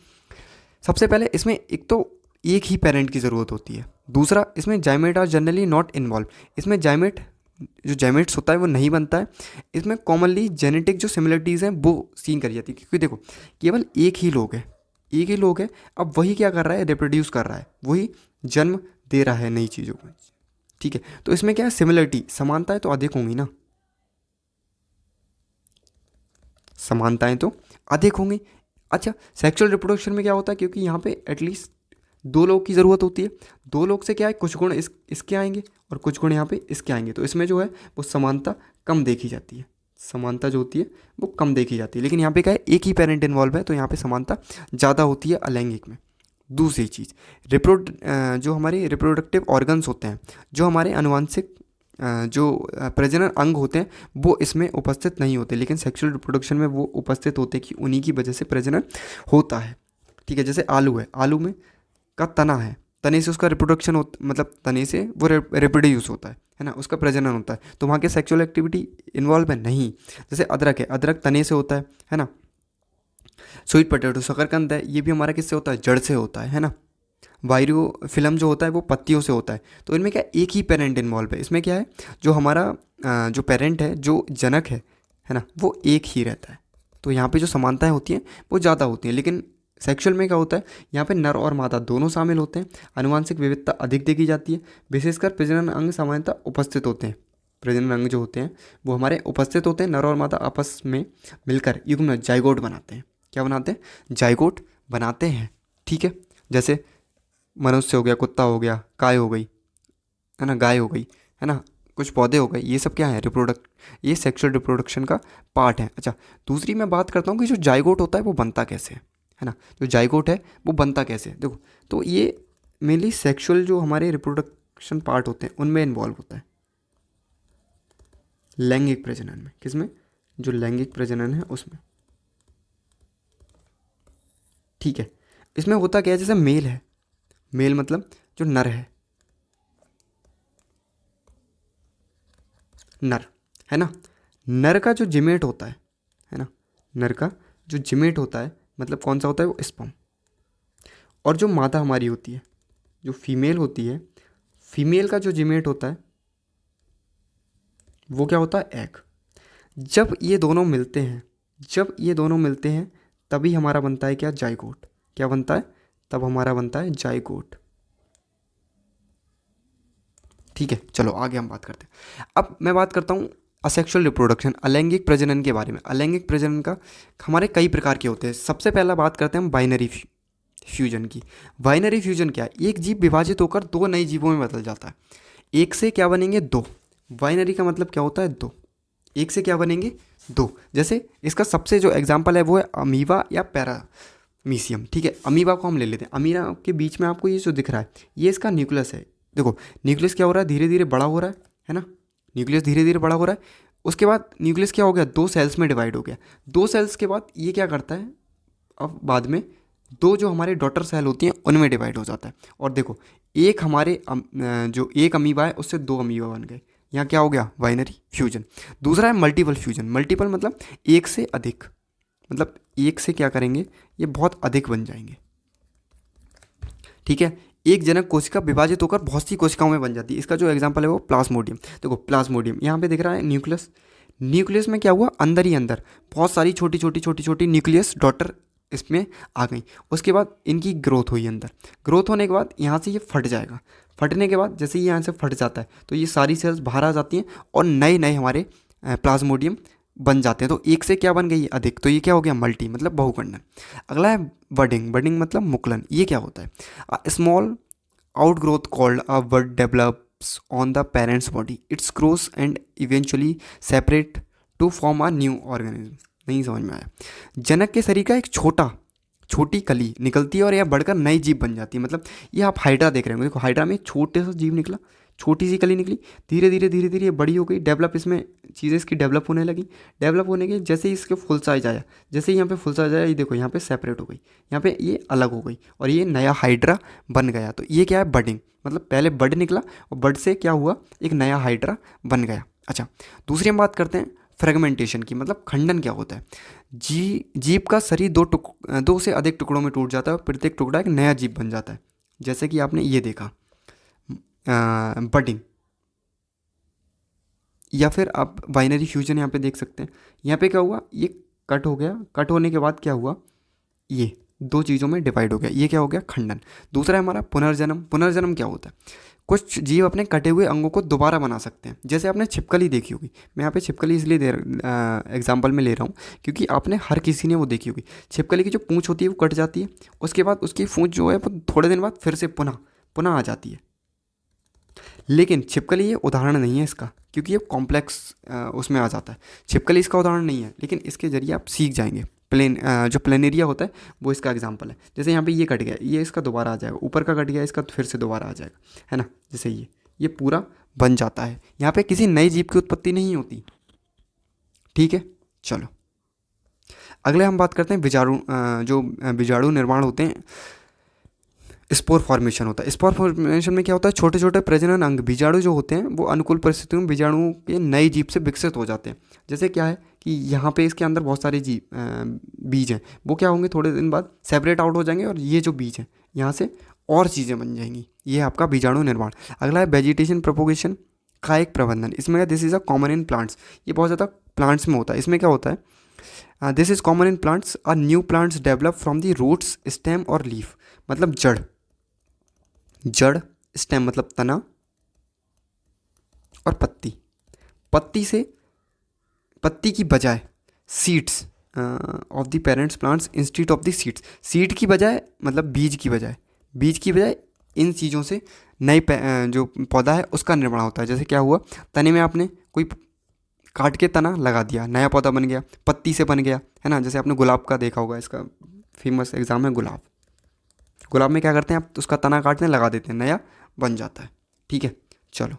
सबसे पहले इसमें एक तो एक ही पेरेंट की ज़रूरत होती है। दूसरा, इसमें जाइमेट आर जनरली नॉट इन्वॉल्व। इसमें जाइमेट जो जाइमेट्स होता है वो नहीं बनता है। इसमें कॉमनली जेनेटिक जो सिमिलरिटीज़ हैं वो सीन करी जाती है, क्योंकि देखो केवल एक ही लोग है, एक ही लोग है। अब वही क्या कर रहा है, रिप्रोड्यूस कर रहा है, वही जन्म दे रहा है नई चीज़ों को। ठीक है, तो इसमें क्या है, सिमिलरिटी, समानताएं तो अधिक होंगी ना, समानताएं तो अधिक होंगी। अच्छा, सेक्सुअल रिप्रोडक्शन में क्या होता है, क्योंकि यहाँ पे एटलीस्ट दो लोग की ज़रूरत होती है, दो लोग से क्या है, कुछ गुण इसके आएंगे और कुछ गुण यहाँ पे इसके आएंगे, तो इसमें जो है वो समानता कम देखी जाती है, समानता जो होती है वो कम देखी जाती है। लेकिन यहाँ पे क्या है, एक ही पेरेंट इन्वॉल्व है, तो यहाँ पे समानता ज़्यादा होती है अलैंगिक में। दूसरी चीज़, जो हमारे रिप्रोडक्टिव ऑर्गन्स होते हैं, जो हमारे आनुवंशिक जो प्रजनन अंग होते हैं वो इसमें उपस्थित नहीं होते, लेकिन सेक्सुअल रिप्रोडक्शन में वो उपस्थित होते हैं कि उन्हीं की वजह से प्रजनन होता है। ठीक है, जैसे आलू है, आलू में का तना है, तने से उसका रिप्रोडक्शन होता, मतलब तने से वो रिप्रोड्यूस होता है ना, उसका प्रजनन होता है, तो वहाँ के सेक्सुअल एक्टिविटी इन्वॉल्व है नहीं। जैसे अदरक है, अदरक तने से होता है ना। स्वीट पोटैटो, शकरकंद है, ये भी हमारा किससे होता है, जड़ से होता है ना। वायु फिल्म जो होता है वो पत्तियों से होता है। तो इनमें क्या, एक ही पेरेंट इन्वॉल्व है। इसमें क्या है, जो हमारा जो पेरेंट है, जो जनक है ना, वो एक ही रहता है। तो यहाँ पे जो समानताएं होती हैं वो ज़्यादा होती हैं। लेकिन सेक्सुअल में क्या होता है, यहाँ पे नर और मादा दोनों शामिल होते हैं, आनुवांशिक विविधता अधिक देखी जाती है, विशेषकर प्रजनन अंग सामान्यतः उपस्थित होते हैं। प्रजनन अंग जो होते हैं वो हमारे उपस्थित होते हैं, नर और मादा आपस में मिलकर युग्म जाइगोट बनाते हैं। क्या बनाते हैं, जाइगोट बनाते हैं। ठीक है, जैसे मनुष्य हो गया, कुत्ता हो गया, गाय हो गई, है ना, गाय हो गई, है ना, कुछ पौधे हो गए, ये सब क्या है, ये सेक्सुअल रिप्रोडक्शन का पार्ट है। अच्छा, दूसरी मैं बात करता हूँ कि जो जाइगोट होता है वो बनता कैसे है ना, जो जाइगोट है वो बनता कैसे है। देखो, तो ये मेनली सेक्सुअल जो हमारे रिप्रोडक्शन पार्ट होते हैं उनमें इन्वॉल्व होता है, लैंगिक प्रजनन में। किसमें, जो लैंगिक प्रजनन है उसमें। ठीक है, इसमें होता क्या है, जैसे मेल है, मेल मतलब जो नर है ना, नर का जो जिमेट होता है ना, नर का जो जिमेट होता है मतलब कौन सा होता है, वो स्पर्म। और जो मादा हमारी होती है, जो फीमेल होती है, फीमेल का जो जिमेट होता है वो क्या होता है, एग। जब ये दोनों मिलते हैं, जब ये दोनों मिलते हैं तभी हमारा बनता है क्या, जाइगोट। क्या बनता है, तब हमारा बनता है जाइगोट। ठीक है, चलो आगे हम बात करते हैं। अब मैं बात करता हूँ असेक्सुअल रिप्रोडक्शन, अलैंगिक प्रजनन के बारे में। अलैंगिक प्रजनन का हमारे कई प्रकार के होते हैं। सबसे पहला बात करते हैं हम बाइनरी फ्यूजन की। बाइनरी फ्यूजन क्या है, एक जीव विभाजित होकर दो नए जीवों में बदल जाता है। एक से क्या बनेंगे, दो। बाइनरी का मतलब क्या होता है, दो। एक से क्या बनेंगे, दो। जैसे इसका सबसे जो एग्जाम्पल है वो है अमीबा या पैरामीशियम। ठीक है, अमीबा को हम ले लेते हैं। अमीबा के बीच में आपको ये जो दिख रहा है ये इसका न्यूक्लियस है। देखो न्यूक्लियस क्या हो रहा है, धीरे धीरे बड़ा हो रहा है ना, न्यूक्लियस धीरे धीरे बड़ा हो रहा है। उसके बाद न्यूक्लियस क्या हो गया, दो सेल्स में डिवाइड हो गया। दो सेल्स के बाद ये क्या करता है, अब बाद में दो जो हमारे डॉटर सेल होती हैं उनमें डिवाइड हो जाता है। और देखो एक हमारे जो एक अमीबा है उससे दो अमीबा बन गए, यहाँ क्या हो गया, बाइनरी फ्यूजन। दूसरा है मल्टीपल फ्यूजन। मल्टीपल मतलब एक से अधिक, मतलब एक से क्या करेंगे, ये बहुत अधिक बन जाएंगे। ठीक है, एक जनक कोशिका विभाजित होकर बहुत सी कोशिकाओं में बन जाती है। इसका जो एग्जांपल है वो प्लाज्मोडियम। देखो प्लाज्मोडियम यहाँ पे दिख रहा है न्यूक्लियस, न्यूक्लियस में क्या हुआ, अंदर ही अंदर बहुत सारी छोटी छोटी छोटी छोटी न्यूक्लियस डॉटर इसमें आ गई। उसके बाद इनकी ग्रोथ हुई, अंदर ग्रोथ होने के बाद यहाँ से ये फट जाएगा। फटने के बाद जैसे ही यहाँ से फट जाता है तो ये सारी सेल्स बाहर आ जाती हैं और नए नए हमारे प्लाज्मोडियम बन जाते हैं। तो एक से क्या बन गई, अधिक, तो ये क्या हो गया, मल्टी मतलब बहुखंडन। अगला है बडिंग। बडिंग मतलब मुकुलन। ये क्या होता है, small outgrowth called a bud develops on the parent's body, its grows and eventually separate to form a new organism. नहीं समझ में आया। जनक के शरीर का एक छोटी कली निकलती है और यह बढ़कर नई जीव बन जाती है। मतलब ये आप हाइड्रा देख रहे होंगे, देखो हाइड्रा में एक छोटे सा जीव निकला, छोटी सी कली निकली, धीरे धीरे ये बड़ी हो गई, डेवलप, इसमें चीज़ें इसकी डेवलप होने लगी। डेवलप होने के जैसे ही इसके फुल साइज आया, जैसे ही यहाँ पे फुल साइज आया, ये देखो यहाँ पे सेपरेट हो गई, यहाँ पे ये अलग हो गई और ये नया हाइड्रा बन गया। तो ये क्या है, बडिंग। मतलब पहले बड निकला और बड से क्या हुआ, एक नया हाइड्रा बन गया। अच्छा, दूसरी हम बात करते हैं फ्रेगमेंटेशन की, मतलब खंडन क्या होता है? जीव का शरीर दो से अधिक टुकड़ों में टूट जाता है और प्रत्येक टुकड़ा एक नया जीव बन जाता है। जैसे कि आपने ये देखा बडिंग, या फिर आप बाइनरी फ्यूजन यहाँ पे देख सकते हैं। यहाँ पे क्या हुआ, ये कट हो गया, कट होने के बाद क्या हुआ, ये दो चीज़ों में डिवाइड हो गया, ये क्या हो गया, खंडन। दूसरा है हमारा पुनर्जन्म। पुनर्जन्म क्या होता है? कुछ जीव अपने कटे हुए अंगों को दोबारा बना सकते हैं। जैसे आपने छिपकली देखी होगी, मैं यहाँ पे छिपकली इसलिए एग्जाम्पल में ले रहा हूँ क्योंकि आपने हर किसी ने वो देखी होगी। छिपकली की जो पूँछ होती है वो कट जाती है, उसके बाद उसकी पूँछ जो है वो थोड़े दिन बाद फिर से पुनः आ जाती है। लेकिन छिपकली ये उदाहरण नहीं है इसका, क्योंकि ये कॉम्प्लेक्स उसमें आ जाता है। छिपकली इसका उदाहरण नहीं है, लेकिन इसके जरिए आप सीख जाएंगे। जो प्लेनेरिया होता है वो इसका एग्जाम्पल है। जैसे यहाँ पे ये कट गया, ये इसका दोबारा आ जाएगा, ऊपर का कट गया इसका फिर से दोबारा आ जाएगा, है ना। जैसे ये पूरा बन जाता है। यहाँ पे किसी नए जीव की उत्पत्ति नहीं होती। ठीक है, चलो अगले हम बात करते हैं जो बीजाणु निर्माण होते हैं, स्पोर फॉर्मेशन होता है। स्पोर फॉर्मेशन में क्या होता है, छोटे छोटे प्रजनन अंग बीजाणु जो होते हैं वो अनुकूल परिस्थितियों में बीजाणु के नए जीव से विकसित हो जाते हैं। जैसे क्या है कि यहाँ पे इसके अंदर बहुत सारे बीज हैं, वो क्या होंगे, थोड़े दिन बाद सेपरेट आउट हो जाएंगे और ये जो बीज हैं यहाँ से और चीज़ें बन जाएंगी। ये आपका बीजाणु निर्माण। अगला है वेजिटेशन प्रोपोगेशन का एक प्रबंधन। इसमें this is a common in plants. ये बहुत ज़्यादा प्लांट्स में होता है। इसमें क्या होता है, this is common in plants, are new plants develop from the roots, stem और लीफ, मतलब जड़, स्टेम मतलब तना, और पत्ती की बजाय seeds of the parents plants instead of the seeds. Seed की बजाय मतलब बीज की बजाय इन चीज़ों से नई जो पौधा है उसका निर्माण होता है। जैसे क्या हुआ, तने में आपने कोई काट के तना लगा दिया, नया पौधा बन गया, पत्ती से बन गया, है ना। जैसे आपने गुलाब का देखा होगा, इसका फेमस एग्जाम है गुलाब में क्या करते हैं, आप उसका तना काटते हैं, लगा देते हैं, नया बन जाता है। ठीक है, चलो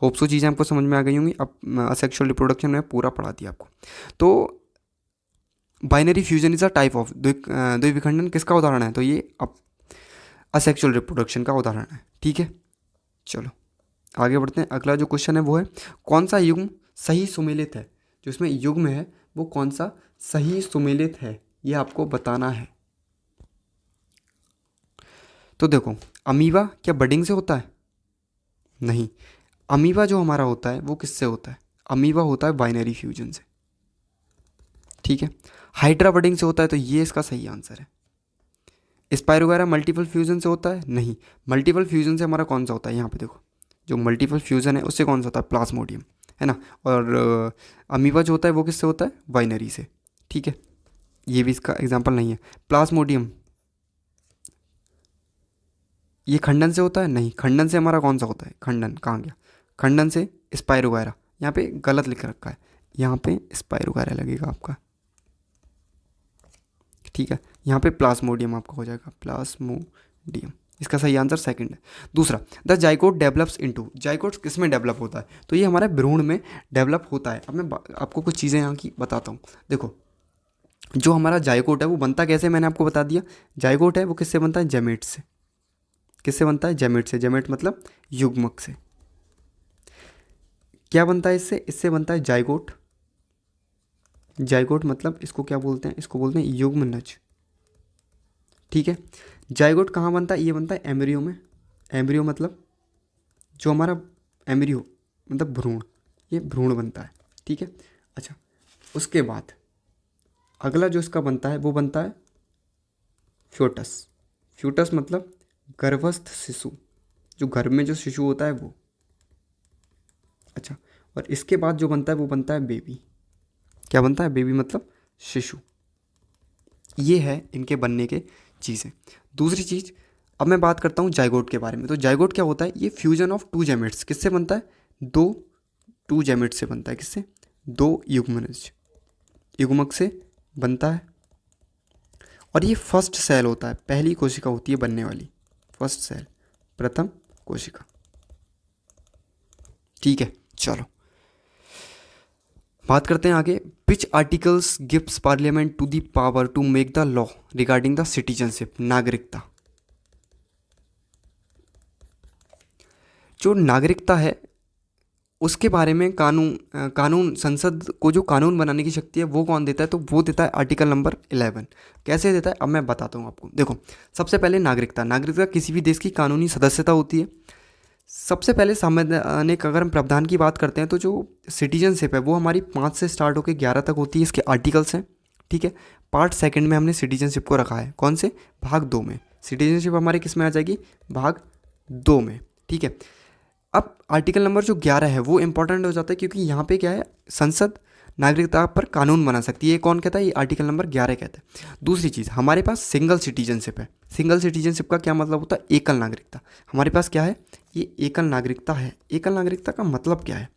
होप्स वो चीज़ें आपको समझ में आ गई होंगी। अब असेक्सुअल रिप्रोडक्शन में पूरा पढ़ा दिया आपको। तो binary fusion is a type of द्विविखंडन किसका उदाहरण है, तो ये असेक्सुअल रिप्रोडक्शन का उदाहरण है। ठीक है, चलो आगे बढ़ते हैं। अगला जो क्वेश्चन है वो है, कौन सा युग्म सही सुमेलित है। जो इसमें युग्म है वो कौन सा सही सुमेलित है, ये आपको बताना है। तो देखो, अमीबा क्या बडिंग से होता है? नहीं, अमीबा जो हमारा होता है वो किससे होता है? अमीबा होता है बाइनरी फ्यूजन से। ठीक है, हाइड्रा बडिंग से होता है, तो ये इसका सही आंसर है। स्पाइरोगैरा मल्टीपल फ्यूजन से होता है? नहीं, मल्टीपल फ्यूजन से हमारा कौन सा होता है, यहाँ पे देखो, जो मल्टीपल फ्यूजन है उससे कौन सा होता है, प्लाज्मोडियम, है ना। और अमीबा जो होता है वो किससे होता है, बाइनरी से। ठीक है, ये भी इसका एग्जाम्पल नहीं है। प्लाज्मोडियम ये खंडन से होता है? नहीं, खंडन से हमारा कौन सा होता है, खंडन कहाँ गया, खंडन से स्पाइरोगैरा। यहाँ पे गलत लिख रखा है, यहाँ पे स्पाइरोगैरा लगेगा आपका। ठीक है, यहाँ पे प्लाज्मोडियम आपका हो जाएगा, प्लाज्मोडियम। इसका सही आंसर सेकंड है। दूसरा, the zygote develops into. Zygote किस में डेवलप होता है, तो ये हमारे भ्रूण में डेवलप होता है। अब मैं आपको कुछ चीज़ें यहाँ की बताता हूँ। देखो, जो हमारा जाइगोट है वो बनता कैसे, मैंने आपको बता दिया। जाइगोट है वो किससे बनता है, जेमेट से। किससे बनता है, जेमेट से। जेमेट मतलब युग्मक से। क्या बनता है इससे, इससे बनता है जाइगोट। जाइगोट मतलब इसको क्या बोलते हैं, इसको बोलते हैं युग्मनज। ठीक है, जाइगोट कहाँ बनता है, ये बनता है एम्ब्रियो में। एम्ब्रियो मतलब जो हमारा एम्ब्रियो मतलब भ्रूण, ये भ्रूण बनता है। ठीक है, अच्छा, उसके बाद अगला जो इसका बनता है वो बनता है फ्यूटस। फ्यूटस मतलब गर्भस्थ शिशु, जो गर्भ में जो शिशु होता है वो। अच्छा, और इसके बाद जो बनता है वो बनता है बेबी। क्या बनता है, बेबी मतलब शिशु। ये है इनके बनने के चीज़ें। दूसरी चीज़, अब मैं बात करता हूँ जाइगोट के बारे में। तो जाइगोट क्या होता है, ये फ्यूजन ऑफ टू जेमेट्स। किससे बनता है, टू जेमेट से बनता है। किससे, दो युग्मनज, युग्मक से बनता है। और ये फर्स्ट सेल होता है, पहली कोशिका होती है बनने वाली, फर्स्ट सेल, प्रथम कोशिका। ठीक है, चलो बात करते हैं आगे। Which articles gives parliament to the power to make the law regarding the citizenship, नागरिकता। जो नागरिकता है उसके बारे में कानून संसद को जो कानून बनाने की शक्ति है वो कौन देता है, तो वो देता है आर्टिकल नंबर 11। कैसे देता है अब मैं बताता हूँ आपको। देखो, सबसे पहले नागरिकता किसी भी देश की कानूनी सदस्यता होती है। सबसे पहले संवैधानिक अगर हम प्रावधान की बात करते हैं तो जो सिटीजनशिप है वो हमारी 5 से स्टार्ट होकर 11 तक होती है, इसके आर्टिकल्स हैं। ठीक है, पार्ट सेकंड में हमने सिटीजनशिप को रखा है, कौन से, भाग 2 में। सिटीजनशिप हमारे किस में आ जाएगी, भाग 2 में। ठीक है, अब आर्टिकल नंबर जो 11 है वो इंपॉर्टेंट हो जाता है, क्योंकि यहाँ पे क्या है, संसद नागरिकता पर कानून बना सकती है। ये कौन कहता है, ये आर्टिकल नंबर 11 कहता है। दूसरी चीज़, हमारे पास सिंगल सिटीजनशिप है। सिंगल सिटीजनशिप का क्या मतलब होता है, एकल नागरिकता। हमारे पास क्या है, ये एकल नागरिकता है। एकल नागरिकता का मतलब क्या है,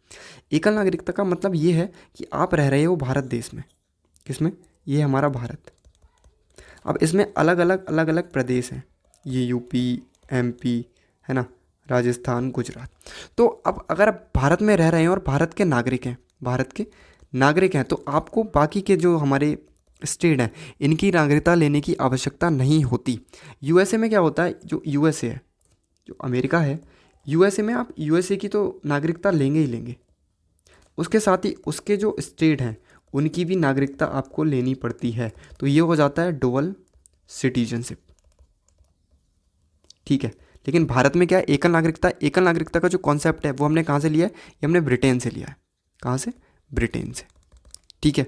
एकल नागरिकता का मतलब ये है कि आप रह रहे हो भारत देश में, किसमें, ये हमारा भारत। अब इसमें अलग अलग प्रदेश हैं, ये यूपी, एमपी, है ना, राजस्थान, गुजरात। तो अब अगर आप भारत में रह रहे हैं और भारत के नागरिक हैं, भारत के नागरिक हैं, तो आपको बाकी के जो हमारे स्टेट हैं इनकी नागरिकता लेने की आवश्यकता नहीं होती। यूएसए में क्या होता है, जो यूएसए है, जो अमेरिका है, यूएसए में आप यूएसए की तो नागरिकता लेंगे ही लेंगे, उसके साथ ही उसके जो स्टेट हैं उनकी भी नागरिकता आपको लेनी पड़ती है। तो ये हो जाता है डुअल सिटीजनशिप। ठीक है, लेकिन भारत में क्या है, एकल नागरिकता। एकल नागरिकता का जो कॉन्सेप्ट है वो हमने कहाँ से लिया है, ये हमने ब्रिटेन से लिया है। कहाँ से, ब्रिटेन से। ठीक है,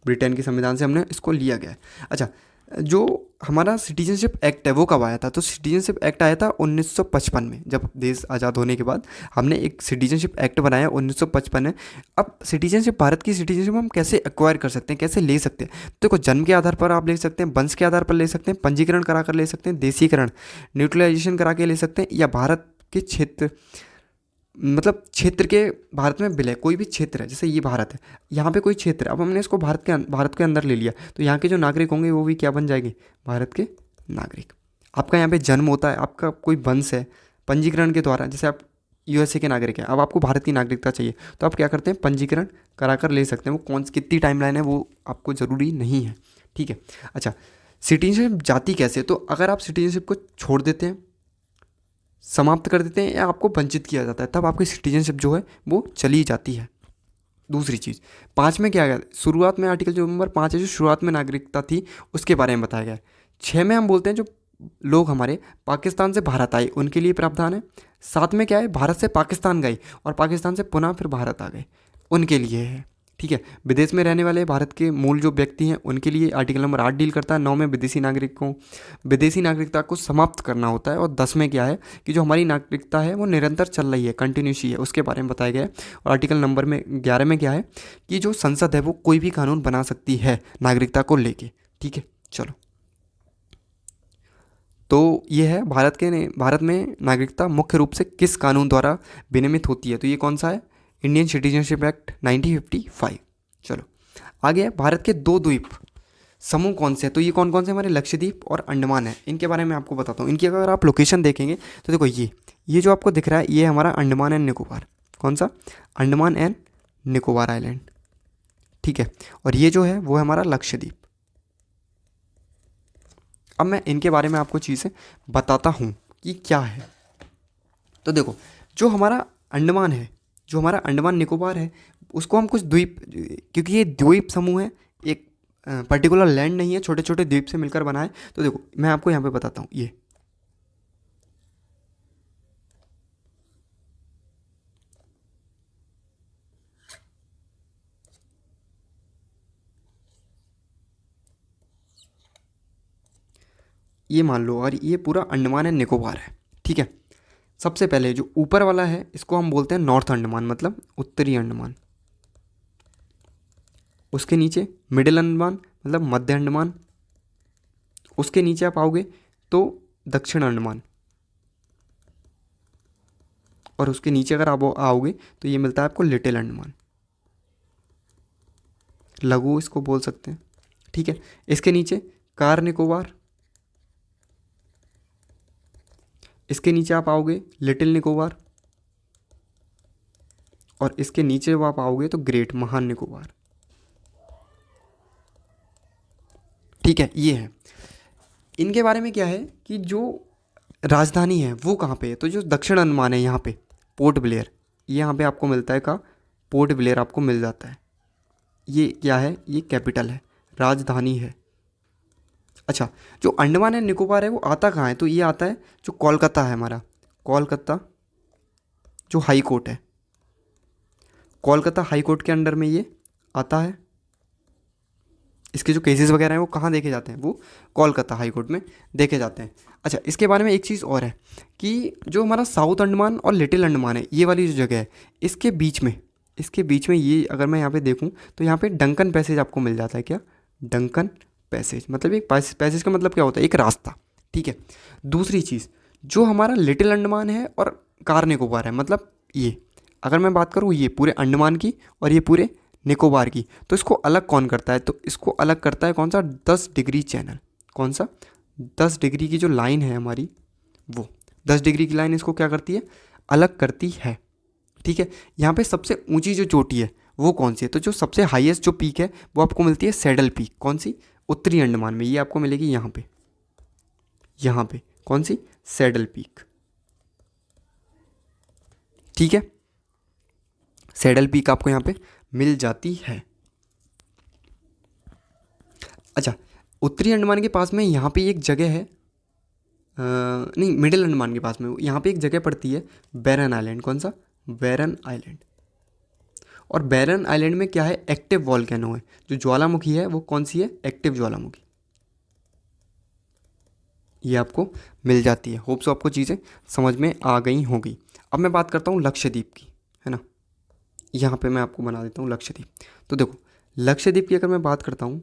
ब्रिटेन के संविधान से हमने इसको लिया गया है। अच्छा, जो हमारा सिटीजनशिप एक्ट है वो कब आया था, तो सिटीजनशिप एक्ट आया था 1955 में। जब देश आज़ाद होने के बाद हमने एक सिटीजनशिप एक्ट बनाया, 1955 है। अब सिटीजनशिप, भारत की सिटीजनशिप हम कैसे एक्वायर कर सकते हैं, कैसे ले सकते हैं, तो देखो, जन्म के आधार पर आप ले सकते हैं, वंश के आधार पर ले सकते हैं, पंजीकरण करा कर ले सकते हैं, देशीकरण न्यूट्रलाइजेशन करा के ले सकते हैं, या भारत के क्षेत्र, मतलब क्षेत्र के, भारत में विलय, कोई भी क्षेत्र है, जैसे ये भारत है, यहाँ पे कोई क्षेत्र है, अब हमने इसको भारत के अंदर ले लिया, तो यहाँ के जो नागरिक होंगे वो भी क्या बन जाएंगे, भारत के नागरिक। आपका यहाँ पे जन्म होता है, आपका कोई वंश है, पंजीकरण के द्वारा, जैसे आप यूएसए के नागरिक हैं, अब आपको भारत की नागरिकता चाहिए, तो आप क्या करते हैं, पंजीकरण करा कर ले सकते हैं। वो कौन कितनी टाइमलाइन है वो आपको ज़रूरी नहीं है। ठीक है, अच्छा, सिटीजनशिप जाती कैसे, तो अगर आप सिटीजनशिप को छोड़ देते हैं, समाप्त कर देते हैं, या आपको वंचित किया जाता है, तब आपकी सिटीजनशिप जो है वो चली जाती है। दूसरी चीज़, 5 में क्या गया, शुरुआत में आर्टिकल जो नंबर 5 है, जो शुरुआत में नागरिकता थी उसके बारे में बताया गया है। 6 में हम बोलते हैं जो लोग हमारे पाकिस्तान से भारत आए उनके लिए प्रावधान है। 7 में क्या है, भारत से पाकिस्तान गए और पाकिस्तान से पुनः फिर भारत आ गए, उनके लिए है। ठीक है, विदेश में रहने वाले भारत के मूल जो व्यक्ति हैं उनके लिए आर्टिकल नंबर 8 डील करता है। 9 में विदेशी नागरिकता को समाप्त करना होता है। और 10 में क्या है कि जो हमारी नागरिकता है वो निरंतर चल रही है, कंटिन्यूस ही है, उसके बारे में बताया गया है। और आर्टिकल नंबर में 11 में क्या है कि जो संसद है वो कोई भी कानून बना सकती है नागरिकता को लेके। ठीक है, चलो, तो ये है भारत में नागरिकता मुख्य रूप से किस कानून द्वारा विनियमित होती है, तो ये कौन सा है, इंडियन सिटीजनशिप एक्ट 1955। चलो, आगे है भारत के 2 द्वीप समूह कौन से हैं, तो ये कौन कौन से हमारे लक्षद्वीप और अंडमान है। इनके बारे में आपको बताता हूँ। इनकी अगर आप लोकेशन देखेंगे तो देखो, ये जो आपको दिख रहा है ये हमारा अंडमान एंड निकोबार। कौन सा, अंडमान एंड निकोबार आइलैंड। ठीक है, और ये जो है वो है हमारा लक्षद्वीप। अब मैं इनके बारे में आपको चीज़ें बताता हूँ कि क्या है। तो देखो, जो हमारा अंडमान है, जो हमारा अंडमान निकोबार है, उसको हम कुछ द्वीप, क्योंकि ये द्वीप समूह है, एक पर्टिकुलर लैंड नहीं है, छोटे छोटे द्वीप से मिलकर बना है। तो देखो, मैं आपको यहाँ पे बताता हूँ, ये मान लो, और ये पूरा अंडमान एंड निकोबार है। ठीक है, सबसे पहले जो ऊपर वाला है इसको हम बोलते हैं नॉर्थ अंडमान, मतलब उत्तरी अंडमान। उसके नीचे मिडिल अंडमान, मतलब मध्य अंडमान। उसके नीचे आप आओगे तो दक्षिण अंडमान, और उसके नीचे अगर आप आओगे तो ये मिलता है आपको लिटिल अंडमान, लघु इसको बोल सकते हैं। ठीक है, इसके नीचे कार निकोबार, इसके नीचे आप आओगे लिटिल निकोबार, और इसके नीचे जब आप आओगे तो ग्रेट, महान निकोबार। ठीक है, ये है। इनके बारे में क्या है कि जो राजधानी है वो कहाँ पे है, तो जो दक्षिण अंडमान है यहाँ पे पोर्ट ब्लेयर, ये यहाँ पे आपको मिलता है का पोर्ट ब्लेयर आपको मिल जाता है। ये क्या है, ये कैपिटल है, राजधानी है। अच्छा, जो अंडमान एंड निकोबार है वो आता कहाँ है, तो ये आता है जो कोलकाता है हमारा, कोलकाता जो हाई कोर्ट है, कोलकाता हाई कोर्ट के अंडर में ये आता है। इसके जो केसेस वगैरह हैं वो कहाँ देखे जाते हैं, वो कोलकाता हाई कोर्ट में देखे जाते हैं। अच्छा, इसके बारे में एक चीज़ और है कि जो हमारा साउथ अंडमान और लिटिल अंडमान है, ये वाली जो जगह है, इसके बीच में ये अगर मैं यहाँ पे देखूँ तो यहाँ पे डंकन पैसेज आपको मिल जाता है। क्या, डंकन पैसेज, मतलब एक पैसेज का मतलब क्या होता है, एक रास्ता। ठीक है। दूसरी चीज़, जो हमारा लिटिल अंडमान है और कार निकोबार है, मतलब ये अगर मैं बात करूँ ये पूरे अंडमान की और ये पूरे निकोबार की, तो इसको अलग कौन करता है, तो इसको अलग करता है कौन सा, 10 डिग्री चैनल। कौन सा, 10 डिग्री की जो लाइन है हमारी, वो 10 डिग्री की लाइन इसको क्या करती है, अलग करती है। ठीक है। यहाँ पे सबसे ऊंची जो चोटी है वो कौन सी है, तो जो सबसे हाईएस्ट जो पीक है वो आपको मिलती है सैडल पीक। कौन सी, उत्तरी अंडमान में, ये आपको मिलेगी यहाँ पे कौन सी, सैडल पीक। ठीक है, सैडल पीक आपको यहाँ पे मिल जाती है। अच्छा, उत्तरी अंडमान के पास में यहाँ पे एक जगह है, नहीं मिडिल अंडमान के पास में यहाँ पे एक जगह पड़ती है बैरन आइलैंड। कौन सा, बैरन आइलैंड। और बैरन आइलैंड में क्या है, एक्टिव वॉल्केनो है, जो ज्वालामुखी है वो कौन सी है, एक्टिव ज्वालामुखी। ये आपको मिल जाती है। होप सो आपको चीज़ें समझ में आ गई होंगी। अब मैं बात करता हूँ लक्षद्वीप की, है ना। यहाँ पे मैं आपको बना देता हूँ लक्षद्वीप। तो देखो, लक्षद्वीप की अगर मैं बात करता हूँ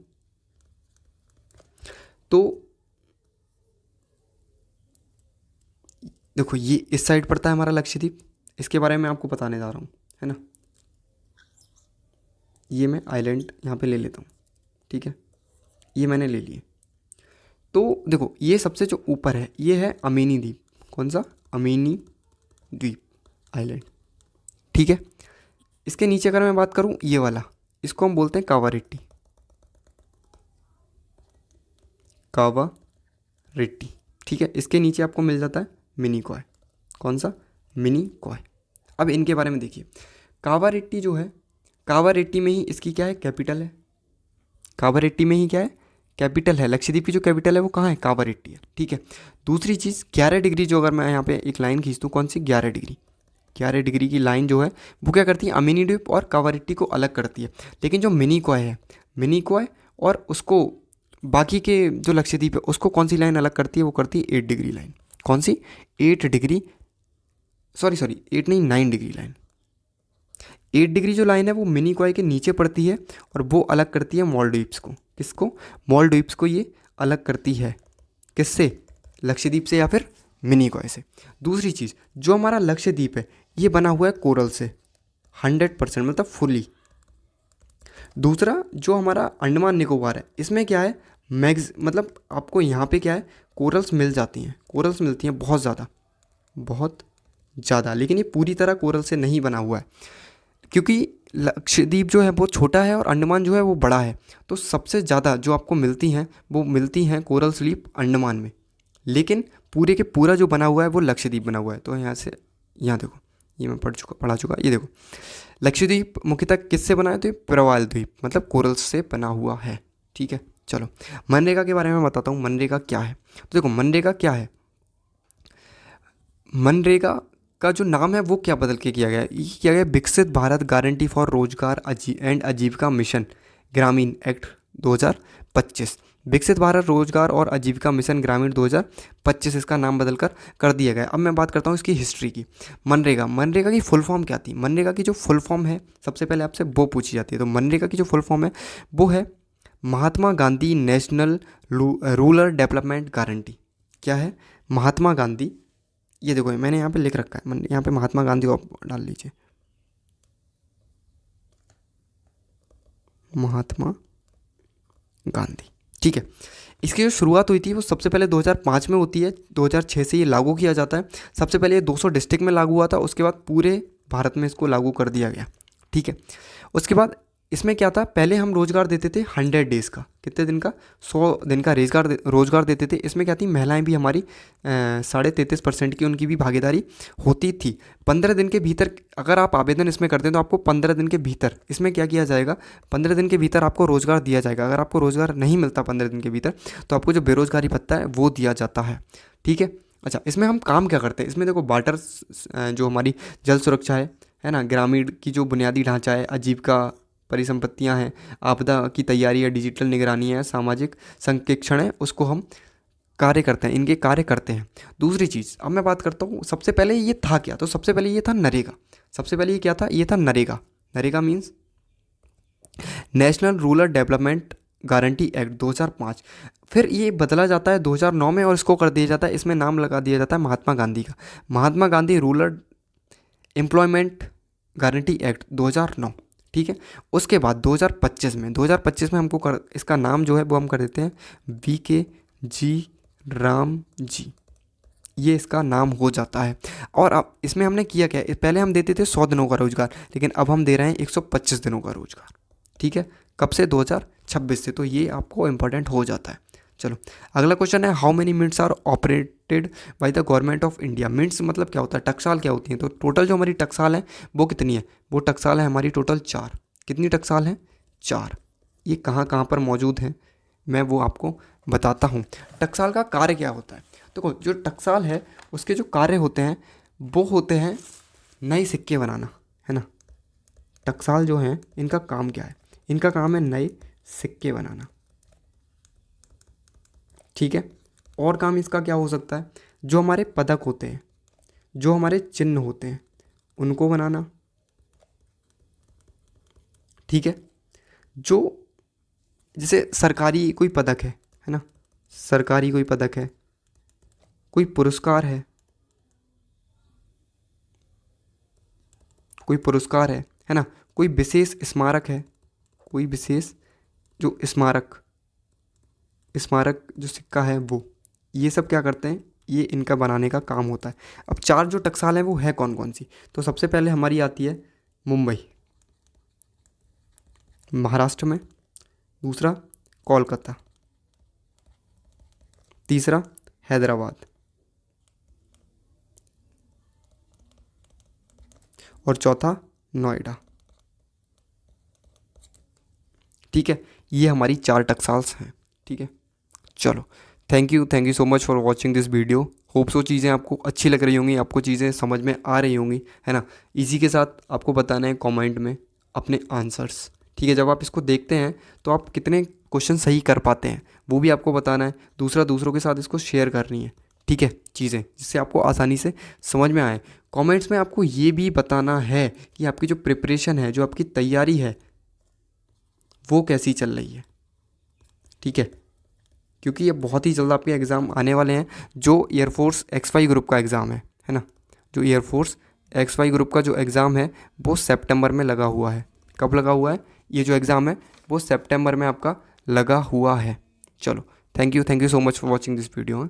तो देखो, ये इस साइड पड़ता है हमारा लक्षद्वीप, इसके बारे में आपको बताने जा रहा हूँ, है ना। ये मैं आइलैंड यहाँ पे ले लेता हूँ, ठीक है, ये मैंने ले लिए। तो देखो, ये सबसे जो ऊपर है ये है अमीनी द्वीप। कौन सा, अमीनी द्वीप आइलैंड। ठीक है। इसके नीचे अगर मैं बात करूँ, ये वाला, इसको हम बोलते हैं कावारेट्टी, कावारेट्टी। ठीक है। इसके नीचे आपको मिल जाता है मिनिकॉय। कौन सा, मिनिकॉय। अब इनके बारे में देखिए, कावारेट्टी जो है, कावारेट्टी में ही इसकी क्या है, कैपिटल है। कावारेट्टी में ही क्या है, कैपिटल है। लक्षद्वीप की जो कैपिटल है वो कहाँ है, कावारेट्टी है। ठीक है। दूसरी चीज़, 11 डिग्री जो अगर मैं यहाँ पे एक लाइन खींच दूँ, कौन सी, 11 डिग्री, 11 डिग्री की लाइन जो है वो क्या करती है, अमीनी द्वीप और कावारेट्टी को अलग करती है। लेकिन जो मिनिकॉय है, मिनिकॉय और उसको बाकी के जो लक्षद्वीप है उसको कौन सी लाइन अलग करती है, वो करती है 8 डिग्री लाइन। कौन सी, 8 डिग्री, सॉरी 8 नहीं 9 डिग्री लाइन। 8 डिग्री जो लाइन है वो मिनिकॉय के नीचे पड़ती है और वो अलग करती है मालदीव्स को। किसको, मालदीव्स को ये अलग करती है। किससे, लक्षद्वीप से या फिर मिनिकॉय से। दूसरी चीज़, जो हमारा लक्षद्वीप है ये बना हुआ है कोरल से 100%, मतलब फुली। दूसरा, जो हमारा अंडमान निकोबार है इसमें क्या है, मतलब आपको यहाँ पे क्या है, कोरल्स मिल जाती हैं, कोरल्स मिलती हैं बहुत ज़्यादा, लेकिन ये पूरी तरह कोरल से नहीं बना हुआ है, क्योंकि लक्षद्वीप जो है वो छोटा है और अंडमान जो है वो बड़ा है। तो सबसे ज़्यादा जो आपको मिलती हैं वो मिलती हैं कोरल स्लीप अंडमान में, लेकिन पूरे के पूरा जो बना हुआ है वो लक्षद्वीप बना हुआ है। तो यहाँ से, यहाँ देखो, ये मैं पढ़ा चुका, ये देखो, लक्षद्वीप मुख्यतः किससे बना है, तो ये प्रवाल द्वीप मतलब कोरल्स से बना हुआ है। ठीक है। चलो, मनरेगा के बारे में बताता हूँ, मनरेगा क्या है। तो देखो, मनरेगा क्या है, मनरेगा का जो नाम है वो क्या बदल के किया गया है, ये किया गया विकसित भारत गारंटी फॉर रोजगार एंड आजीविका मिशन ग्रामीण एक्ट 2025। विकसित भारत रोजगार और आजीविका मिशन ग्रामीण 2025 इसका नाम बदलकर कर दिया गया। अब मैं बात करता हूँ इसकी हिस्ट्री की। मनरेगा की फुल फॉर्म क्या थी, मनरेगा की जो फुल फॉर्म है सबसे पहले आपसे वो पूछी जाती है। तो मनरेगा की जो फुल फॉर्म है वो है Mahatma Gandhi national rural development guarantee. क्या है, महात्मा गांधी, ये देखो मैंने यहाँ पे लिख रखा है, यहाँ पे महात्मा गांधी को आप डाल लीजिए, महात्मा गांधी। ठीक है। इसकी जो शुरुआत हुई थी वो सबसे पहले 2005 में होती है, 2006 से ये लागू किया जाता है। सबसे पहले ये 200 डिस्ट्रिक्ट में लागू हुआ था, उसके बाद पूरे भारत में इसको लागू कर दिया गया। ठीक है। उसके बाद इसमें क्या था, पहले हम रोज़गार देते थे 100 डेज़ का, कितने दिन का, 100 दिन का रोज़गार देते थे। इसमें क्या थी, महिलाएं भी हमारी 33.5% की उनकी भी भागीदारी होती थी। 15 दिन के भीतर अगर आप आवेदन इसमें करते हैं तो आपको 15 दिन के भीतर इसमें क्या किया जाएगा, 15 दिन के भीतर आपको रोज़गार दिया जाएगा। अगर आपको रोज़गार नहीं मिलता 15 दिन के भीतर तो आपको जो बेरोज़गारी भत्ता है वो दिया जाता है। ठीक है। अच्छा, इसमें हम काम क्या करते हैं, इसमें देखो वाटर, जो हमारी जल सुरक्षा है ना, ग्रामीण की जो बुनियादी ढांचा है, आजीविका परिसंपत्तियां हैं, आपदा की तैयारी है, डिजिटल निगरानी है, सामाजिक संकेक्षण है, उसको हम कार्य करते हैं, इनके कार्य करते हैं। दूसरी चीज़ अब मैं बात करता हूँ, सबसे पहले ये था क्या, तो सबसे पहले ये था नरेगा। सबसे पहले ये क्या था, ये था NREGA. NREGA means national rural development guarantee act 2005। फिर ये बदला जाता है 2009 में और इसको कर दिया जाता है, इसमें नाम लगा दिया जाता है महात्मा गांधी का, Mahatma Gandhi rural employment guarantee act 2009। ठीक है। उसके बाद 2025 में हमको इसका नाम जो है वो हम कर देते हैं VK जी राम जी, ये इसका नाम हो जाता है। और अब इसमें हमने किया क्या, पहले हम देते थे 100 दिनों का रोजगार, लेकिन अब हम दे रहे हैं 125 दिनों का रोजगार। ठीक है। कब से, 2026 से। तो ये आपको इंपॉर्टेंट हो जाता है। चलो अगला क्वेश्चन है, how many mints are operated by the government of India. Mints मतलब क्या होता है, टकसाल क्या होती है। तो टोटल जो हमारी टकसाल है वो कितनी है, वो टकसाल है हमारी टोटल 4। कितनी टकसाल है, 4। ये कहाँ कहाँ पर मौजूद है मैं वो आपको बताता हूँ। टकसाल का कार्य क्या होता है, देखो जो टकसाल है उसके जो कार्य होते हैं वो होते हैं नए सिक्के बनाना, है ना। टकसाल जो हैं इनका काम क्या है, इनका काम है नए सिक्के बनाना। ठीक है। और काम इसका क्या हो सकता है, जो हमारे पदक होते हैं, जो हमारे चिन्ह होते हैं उनको बनाना। ठीक है। जो जैसे सरकारी कोई पदक है ना, सरकारी कोई पदक है, कोई पुरस्कार है ना, कोई विशेष स्मारक है, कोई विशेष जो स्मारक जो सिक्का है वो, ये सब क्या करते हैं, ये इनका बनाने का काम होता है। अब 4 जो टकसाल हैं वो है कौन कौन सी, तो सबसे पहले हमारी आती है मुंबई, महाराष्ट्र में। दूसरा कोलकाता। तीसरा हैदराबाद। और चौथा नोएडा। ठीक है। ये हमारी 4 टकसाल्स हैं। ठीक है। चलो thank you so much for watching this video. Hope so चीज़ें आपको अच्छी लग रही होंगी, आपको चीज़ें समझ में आ रही होंगी, है ना। इसी के साथ आपको बताना है कमेंट में अपने आंसर्स। ठीक है। जब आप इसको देखते हैं तो आप कितने क्वेश्चन सही कर पाते हैं वो भी आपको बताना है। दूसरों के साथ इसको शेयर करनी है। ठीक है, चीज़ें जिससे आपको आसानी से समझ में आए। कमेंट्स में आपको ये भी बताना है कि आपकी जो प्रिपरेशन है, जो आपकी तैयारी है वो कैसी चल रही है। ठीक है। क्योंकि ये बहुत ही जल्द आपके एग्ज़ाम आने वाले हैं। जो एयरफोर्स XY ग्रुप का एग्ज़ाम है ना, जो एयरफोर्स XY ग्रुप का जो एग्ज़ाम है वो सितंबर में लगा हुआ है। कब लगा हुआ है, ये जो एग्ज़ाम है वो सितंबर में आपका लगा हुआ है। चलो thank you so much for watching this video.